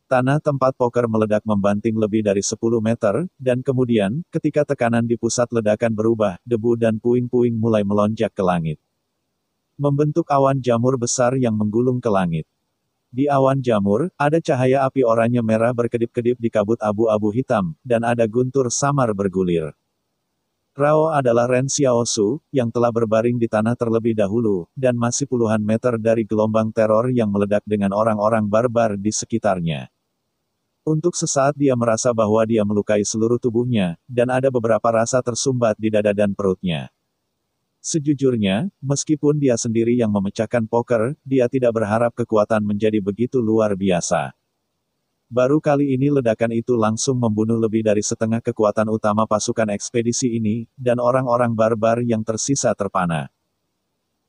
Tanah tempat poker meledak membanting lebih dari 10 meter, dan kemudian, ketika tekanan di pusat ledakan berubah, debu dan puing-puing mulai melonjak ke langit. Membentuk awan jamur besar yang menggulung ke langit. Di awan jamur, ada cahaya api oranye merah berkedip-kedip di kabut abu-abu hitam, dan ada guntur samar bergulir. Rao adalah Ren Xiaosu, yang telah berbaring di tanah terlebih dahulu, dan masih puluhan meter dari gelombang teror yang meledak dengan orang-orang barbar di sekitarnya. Untuk sesaat dia merasa bahwa dia melukai seluruh tubuhnya, dan ada beberapa rasa tersumbat di dada dan perutnya. Sejujurnya, meskipun dia sendiri yang memecahkan poker, dia tidak berharap kekuatan menjadi begitu luar biasa. Baru kali ini ledakan itu langsung membunuh lebih dari setengah kekuatan utama pasukan ekspedisi ini, dan orang-orang barbar yang tersisa terpana.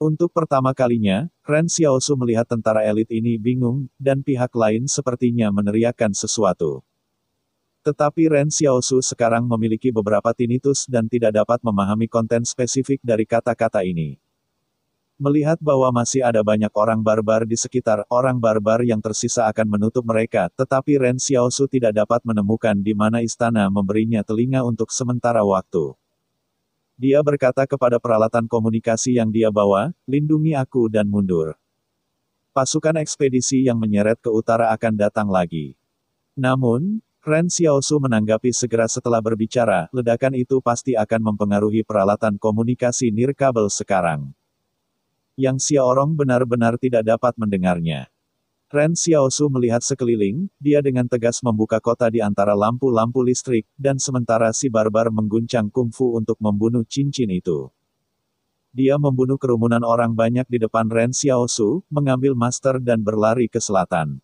Untuk pertama kalinya, Ren Xiaosu melihat tentara elit ini bingung, dan pihak lain sepertinya meneriakkan sesuatu. Tetapi Ren Xiaosu sekarang memiliki beberapa tinnitus dan tidak dapat memahami konten spesifik dari kata-kata ini. Melihat bahwa masih ada banyak orang barbar di sekitar, orang barbar yang tersisa akan menutup mereka, tetapi Ren Xiaosu tidak dapat menemukan di mana istana memberinya telinga untuk sementara waktu. Dia berkata kepada peralatan komunikasi yang dia bawa, "Lindungi aku dan mundur." Pasukan ekspedisi yang menyeret ke utara akan datang lagi. Namun, Ren Xiaosu menanggapi segera setelah berbicara, ledakan itu pasti akan mempengaruhi peralatan komunikasi nirkabel sekarang. Yang Xiaorong benar-benar tidak dapat mendengarnya. Ren Xiaosu melihat sekeliling, dia dengan tegas membuka kota di antara lampu-lampu listrik, dan sementara si barbar mengguncang kungfu untuk membunuh cincin itu. Dia membunuh kerumunan orang banyak di depan Ren Xiaosu, mengambil master dan berlari ke selatan.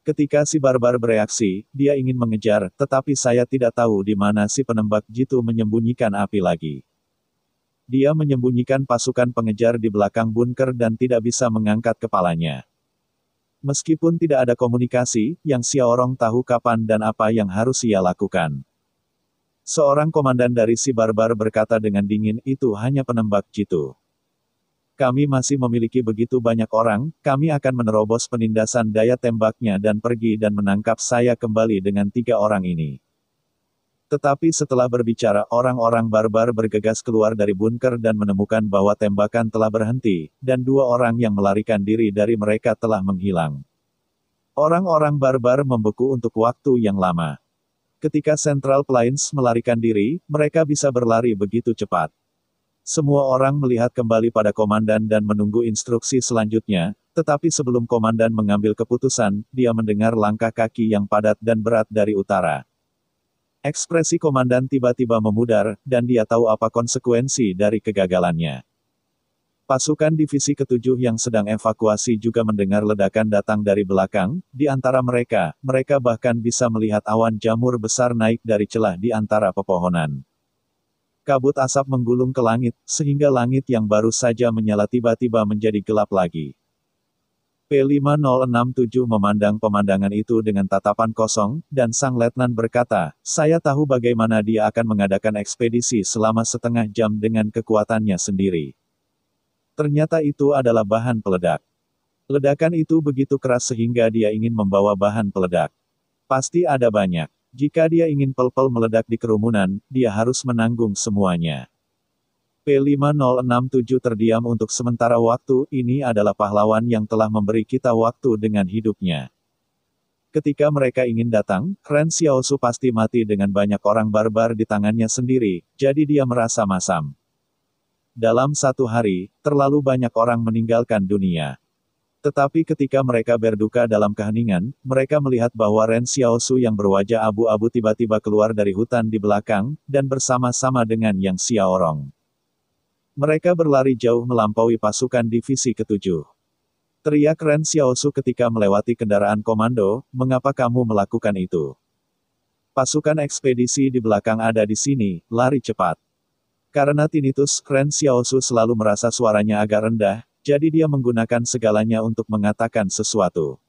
Ketika si barbar bereaksi, dia ingin mengejar, tetapi saya tidak tahu di mana si penembak jitu menyembunyikan api lagi. Dia menyembunyikan pasukan pengejar di belakang bunker dan tidak bisa mengangkat kepalanya. Meskipun tidak ada komunikasi, Yang Xiaorong tahu kapan dan apa yang harus ia lakukan. Seorang komandan dari si barbar berkata dengan dingin, "Itu hanya penembak jitu. Kami masih memiliki begitu banyak orang, kami akan menerobos penindasan daya tembaknya dan pergi dan menangkap saya kembali dengan 3 orang ini." Tetapi setelah berbicara, orang-orang barbar bergegas keluar dari bunker dan menemukan bahwa tembakan telah berhenti, dan 2 orang yang melarikan diri dari mereka telah menghilang. Orang-orang barbar membeku untuk waktu yang lama. Ketika Central Plains melarikan diri, mereka bisa berlari begitu cepat. Semua orang melihat kembali pada komandan dan menunggu instruksi selanjutnya, tetapi sebelum komandan mengambil keputusan, dia mendengar langkah kaki yang padat dan berat dari utara. Ekspresi komandan tiba-tiba memudar, dan dia tahu apa konsekuensi dari kegagalannya. Pasukan divisi ke-7 yang sedang evakuasi juga mendengar ledakan datang dari belakang, di antara mereka bahkan bisa melihat awan jamur besar naik dari celah di antara pepohonan. Kabut asap menggulung ke langit, sehingga langit yang baru saja menyala tiba-tiba menjadi gelap lagi. P5067 memandang pemandangan itu dengan tatapan kosong, dan sang letnan berkata, "Saya tahu bagaimana dia akan mengadakan ekspedisi selama setengah jam dengan kekuatannya sendiri. Ternyata itu adalah bahan peledak. Ledakan itu begitu keras sehingga dia ingin membawa bahan peledak. Pasti ada banyak. Jika dia ingin pel-pel meledak di kerumunan, dia harus menanggung semuanya." P5067 terdiam untuk sementara waktu, ini adalah pahlawan yang telah memberi kita waktu dengan hidupnya. Ketika mereka ingin datang, Ren Xiaosu pasti mati dengan banyak orang barbar di tangannya sendiri, jadi dia merasa masam. Dalam satu hari, terlalu banyak orang meninggalkan dunia. Tetapi ketika mereka berduka dalam keheningan, mereka melihat bahwa Ren Xiaosu yang berwajah abu-abu tiba-tiba keluar dari hutan di belakang, dan bersama-sama dengan Yang Xiaorong. Mereka berlari jauh melampaui pasukan divisi ketujuh. Teriak Ren Xiaosu ketika melewati kendaraan komando, "Mengapa kamu melakukan itu? Pasukan ekspedisi di belakang ada di sini, lari cepat." Karena tinnitus, Ren Xiaosu selalu merasa suaranya agak rendah, jadi dia menggunakan segalanya untuk mengatakan sesuatu.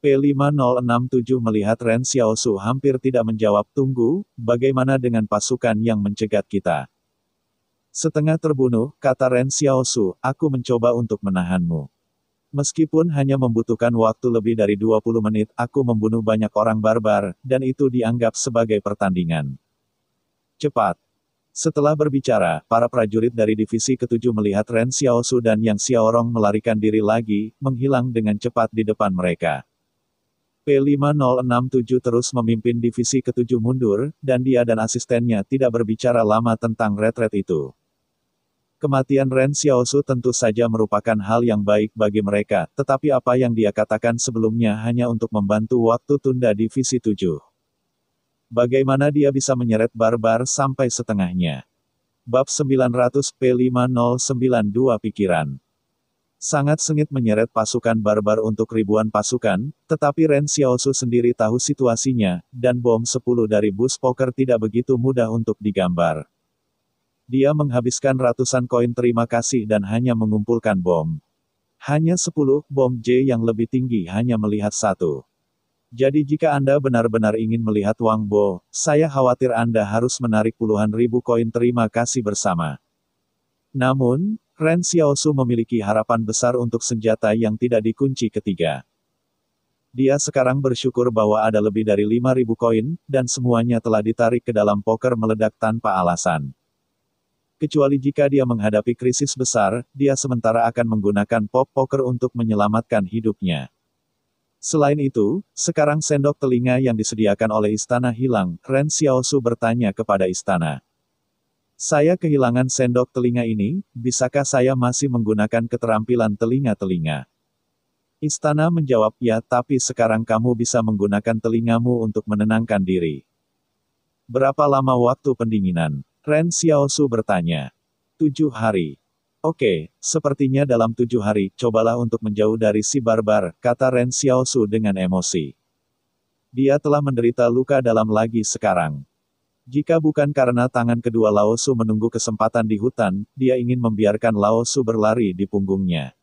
P5067 melihat Ren Xiaosu hampir tidak menjawab. "Tunggu, bagaimana dengan pasukan yang mencegat kita?" Setengah terbunuh, kata Ren Xiaosu, "Aku mencoba untuk menahanmu. Meskipun hanya membutuhkan waktu lebih dari 20 menit, aku membunuh banyak orang barbar, dan itu dianggap sebagai pertandingan. Cepat." Setelah berbicara, para prajurit dari divisi ketujuh melihat Ren Xiaosu dan Yang Xiaorong melarikan diri lagi, menghilang dengan cepat di depan mereka. P5067 terus memimpin divisi ketujuh mundur, dan dia dan asistennya tidak berbicara lama tentang retret itu. Kematian Ren Xiaosu tentu saja merupakan hal yang baik bagi mereka, tetapi apa yang dia katakan sebelumnya hanya untuk membantu waktu tunda divisi 7. Bagaimana dia bisa menyeret barbar sampai setengahnya? Bab 900 P5092 Pikiran. Sangat sengit menyeret pasukan barbar untuk ribuan pasukan, tetapi Ren Xiaosu sendiri tahu situasinya, dan bom 10 dari bus poker tidak begitu mudah untuk digambar. Dia menghabiskan ratusan koin terima kasih dan hanya mengumpulkan bom. Hanya 10, bom J yang lebih tinggi hanya melihat 1. Jadi jika Anda benar-benar ingin melihat Wang Bo, saya khawatir Anda harus menarik puluhan ribu koin terima kasih bersama. Namun, Ren Xiaosu memiliki harapan besar untuk senjata yang tidak dikunci ketiga. Dia sekarang bersyukur bahwa ada lebih dari 5.000 koin, dan semuanya telah ditarik ke dalam poker meledak tanpa alasan. Kecuali jika dia menghadapi krisis besar, dia sementara akan menggunakan pop poker untuk menyelamatkan hidupnya. Selain itu, sekarang sendok telinga yang disediakan oleh istana hilang. Ren Xiaosu bertanya kepada istana. "Saya kehilangan sendok telinga ini, bisakah saya masih menggunakan keterampilan telinga-telinga?" Istana menjawab, "Ya, tapi sekarang kamu bisa menggunakan telingamu untuk menenangkan diri." "Berapa lama waktu pendinginan?" Ren Xiaosu bertanya. 7 hari. "Oke, sepertinya dalam 7 hari, cobalah untuk menjauh dari si barbar," kata Ren Xiaosu dengan emosi. Dia telah menderita luka dalam lagi sekarang. Jika bukan karena tangan kedua Lao Su menunggu kesempatan di hutan, dia ingin membiarkan Lao Su berlari di punggungnya.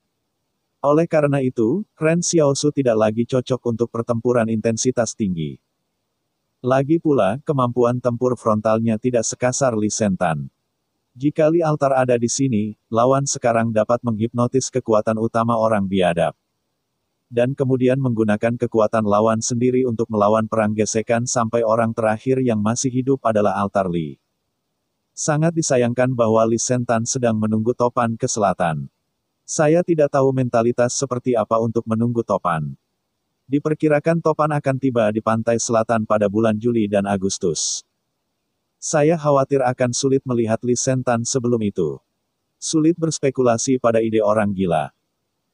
Oleh karena itu, Ren Xiaosu tidak lagi cocok untuk pertempuran intensitas tinggi. Lagi pula, kemampuan tempur frontalnya tidak sekasar Li Sentan. Jika Li Altar ada di sini, lawan sekarang dapat menghipnotis kekuatan utama orang biadab. Dan kemudian menggunakan kekuatan lawan sendiri untuk melawan perang gesekan sampai orang terakhir yang masih hidup adalah Altar Li. Sangat disayangkan bahwa Li Sentan sedang menunggu topan ke selatan. Saya tidak tahu mentalitas seperti apa untuk menunggu topan. Diperkirakan topan akan tiba di pantai selatan pada bulan Juli dan Agustus. Saya khawatir akan sulit melihat Li Sentan sebelum itu. Sulit berspekulasi pada ide orang gila.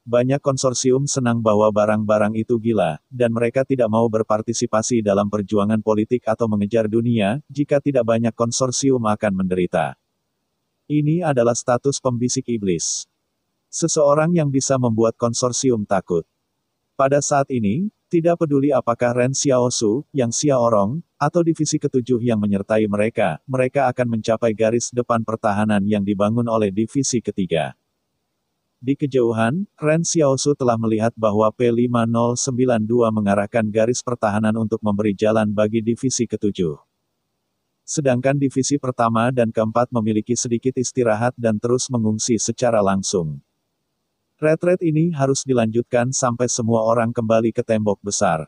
Banyak konsorsium senang bahwa barang-barang itu gila, dan mereka tidak mau berpartisipasi dalam perjuangan politik atau mengejar dunia, jika tidak banyak konsorsium akan menderita. Ini adalah status pembisik iblis. Seseorang yang bisa membuat konsorsium takut. Pada saat ini, tidak peduli apakah Ren Xiaosu, Yang Xiaorong, atau divisi ketujuh yang menyertai mereka, mereka akan mencapai garis depan pertahanan yang dibangun oleh divisi ketiga. Di kejauhan, Ren Xiaosu telah melihat bahwa P5092 mengarahkan garis pertahanan untuk memberi jalan bagi divisi ketujuh. Sedangkan divisi pertama dan keempat memiliki sedikit istirahat dan terus mengungsi secara langsung. Retret ini harus dilanjutkan sampai semua orang kembali ke tembok besar.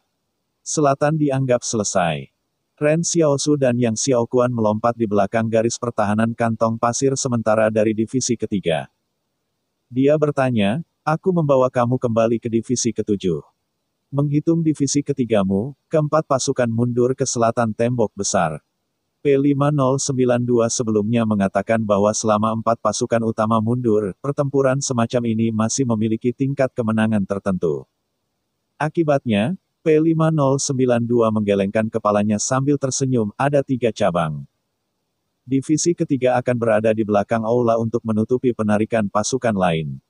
Selatan dianggap selesai. Ren Xiaosu dan Yang Xiaokuan melompat di belakang garis pertahanan kantong pasir sementara dari divisi ketiga. Dia bertanya, "Aku membawa kamu kembali ke divisi ketujuh. Menghitung divisi ketigamu, keempat pasukan mundur ke selatan tembok besar. P5092 sebelumnya mengatakan bahwa selama 4 pasukan utama mundur, pertempuran semacam ini masih memiliki tingkat kemenangan tertentu. Akibatnya, P5092 menggelengkan kepalanya sambil tersenyum, ada 3 cabang. Divisi ketiga akan berada di belakang aula untuk menutupi penarikan pasukan lain.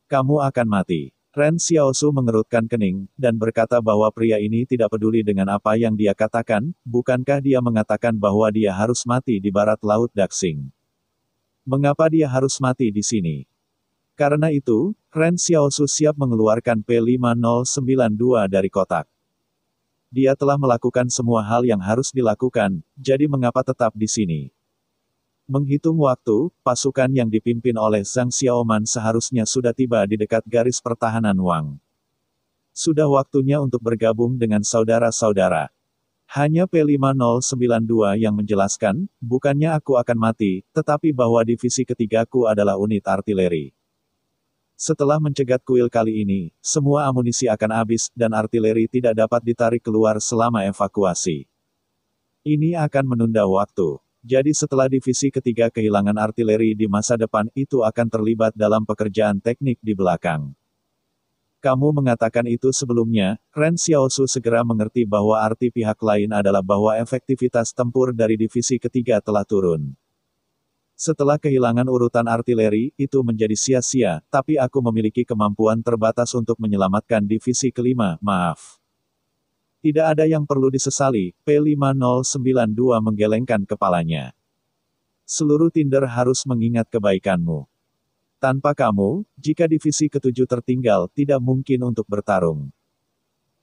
Kamu akan mati. Ren Xiaosu mengerutkan kening, dan berkata bahwa pria ini tidak peduli dengan apa yang dia katakan, bukankah dia mengatakan bahwa dia harus mati di barat laut Daxing? Mengapa dia harus mati di sini? Karena itu, Ren Xiaosu siap mengeluarkan P5092 dari kotak. Dia telah melakukan semua hal yang harus dilakukan, jadi mengapa tetap di sini? Menghitung waktu, pasukan yang dipimpin oleh Zhang Xiaoman seharusnya sudah tiba di dekat garis pertahanan Wang. Sudah waktunya untuk bergabung dengan saudara-saudara. Hanya P5092 yang menjelaskan, bukannya aku akan mati, tetapi bahwa divisi ketigaku adalah unit artileri. Setelah mencegat kuil kali ini, semua amunisi akan habis, dan artileri tidak dapat ditarik keluar selama evakuasi. Ini akan menunda waktu. Jadi setelah divisi ketiga kehilangan artileri di masa depan, itu akan terlibat dalam pekerjaan teknik di belakang. Kamu mengatakan itu sebelumnya, Ren Xiaosu segera mengerti bahwa arti pihak lain adalah bahwa efektivitas tempur dari divisi ketiga telah turun. Setelah kehilangan urutan artileri, itu menjadi sia-sia, tapi aku memiliki kemampuan terbatas untuk menyelamatkan divisi kelima, maaf. Tidak ada yang perlu disesali, P5092 menggelengkan kepalanya. Seluruh Tinder harus mengingat kebaikanmu. Tanpa kamu, jika divisi ketujuh tertinggal, tidak mungkin untuk bertarung.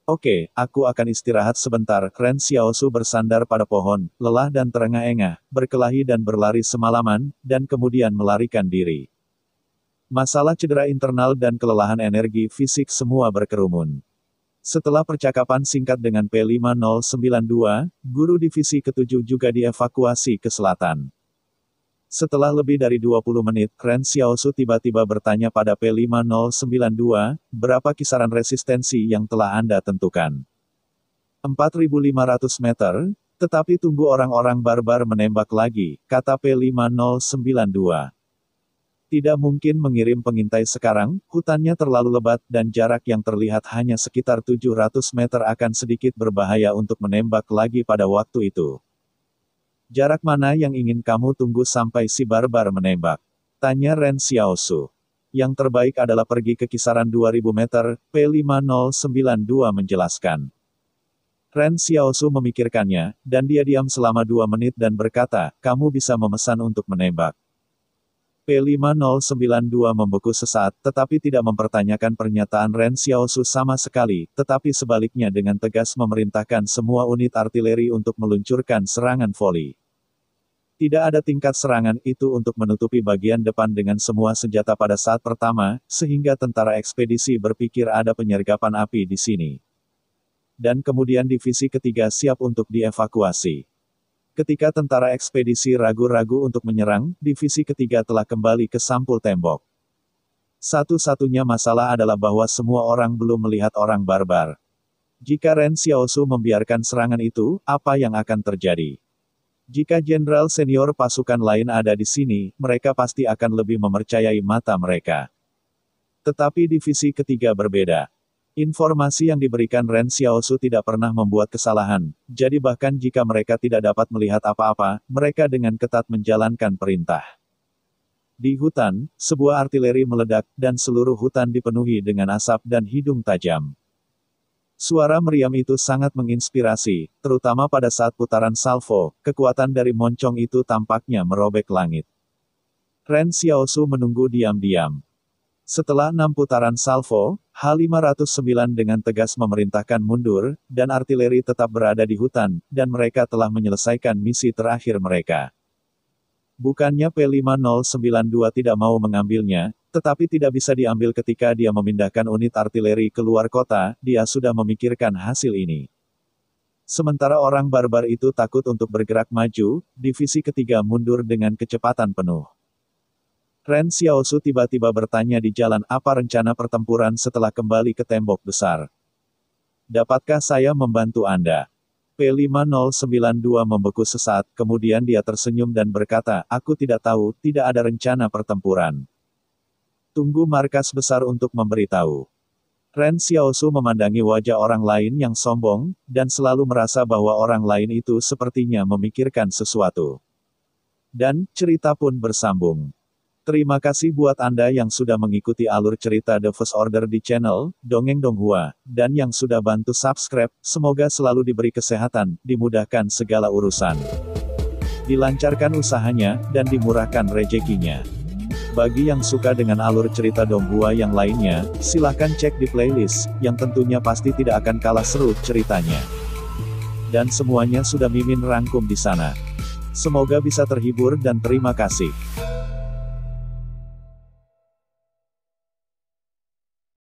Oke, aku akan istirahat sebentar. Ren Xiaosu bersandar pada pohon, lelah dan terengah-engah, berkelahi dan berlari semalaman, dan kemudian melarikan diri. Masalah cedera internal dan kelelahan energi fisik semua berkerumun. Setelah percakapan singkat dengan P5092, guru divisi ketujuh juga dievakuasi ke selatan. Setelah lebih dari 20 menit, Ren Xiaosu tiba-tiba bertanya pada P5092, berapa kisaran resistensi yang telah Anda tentukan? 4.500 meter, tetapi tunggu orang-orang barbar menembak lagi, kata P5092. Tidak mungkin mengirim pengintai sekarang, hutannya terlalu lebat, dan jarak yang terlihat hanya sekitar 700 meter akan sedikit berbahaya untuk menembak lagi pada waktu itu. Jarak mana yang ingin kamu tunggu sampai si barbar menembak? Tanya Ren Xiaosu. Yang terbaik adalah pergi ke kisaran 2000 meter, P5092 menjelaskan. Ren Xiaosu memikirkannya, dan dia diam selama 2 menit dan berkata, kamu bisa memesan untuk menembak. P5092 membeku sesaat, tetapi tidak mempertanyakan pernyataan Ren Xiaosu sama sekali, tetapi sebaliknya dengan tegas memerintahkan semua unit artileri untuk meluncurkan serangan voli. Tidak ada tingkat serangan itu untuk menutupi bagian depan dengan semua senjata pada saat pertama, sehingga tentara ekspedisi berpikir ada penyergapan api di sini. Dan kemudian divisi ketiga siap untuk dievakuasi. Ketika tentara ekspedisi ragu-ragu untuk menyerang, divisi ketiga telah kembali ke sampul tembok. Satu-satunya masalah adalah bahwa semua orang belum melihat orang barbar. Jika Ren Xiaosu membiarkan serangan itu, apa yang akan terjadi? Jika jenderal senior pasukan lain ada di sini, mereka pasti akan lebih mempercayai mata mereka. Tetapi divisi ketiga berbeda. Informasi yang diberikan Ren Xiaosu tidak pernah membuat kesalahan, jadi bahkan jika mereka tidak dapat melihat apa-apa, mereka dengan ketat menjalankan perintah. Di hutan, sebuah artileri meledak, dan seluruh hutan dipenuhi dengan asap dan hidung tajam. Suara meriam itu sangat menginspirasi, terutama pada saat putaran salvo, kekuatan dari moncong itu tampaknya merobek langit. Ren Xiaosu menunggu diam-diam. Setelah 6 putaran salvo, H509 dengan tegas memerintahkan mundur, dan artileri tetap berada di hutan, dan mereka telah menyelesaikan misi terakhir mereka. Bukannya P5092 tidak mau mengambilnya, tetapi tidak bisa diambil ketika dia memindahkan unit artileri keluar kota, dia sudah memikirkan hasil ini. Sementara orang barbar itu takut untuk bergerak maju, divisi ketiga mundur dengan kecepatan penuh. Ren Xiaosu tiba-tiba bertanya di jalan apa rencana pertempuran setelah kembali ke tembok besar. Dapatkah saya membantu Anda? P5092 membeku sesaat, kemudian dia tersenyum dan berkata, aku tidak tahu, tidak ada rencana pertempuran. Tunggu markas besar untuk memberitahu. Ren Xiaosu memandangi wajah orang lain yang sombong, dan selalu merasa bahwa orang lain itu sepertinya memikirkan sesuatu. Dan, cerita pun bersambung. Terima kasih buat Anda yang sudah mengikuti alur cerita The First Order di channel Dongeng Donghua, dan yang sudah bantu subscribe. Semoga selalu diberi kesehatan, dimudahkan segala urusan, dilancarkan usahanya, dan dimurahkan rezekinya. Bagi yang suka dengan alur cerita Donghua yang lainnya, silahkan cek di playlist, yang tentunya pasti tidak akan kalah seru ceritanya. Dan semuanya sudah Mimin rangkum di sana. Semoga bisa terhibur dan terima kasih.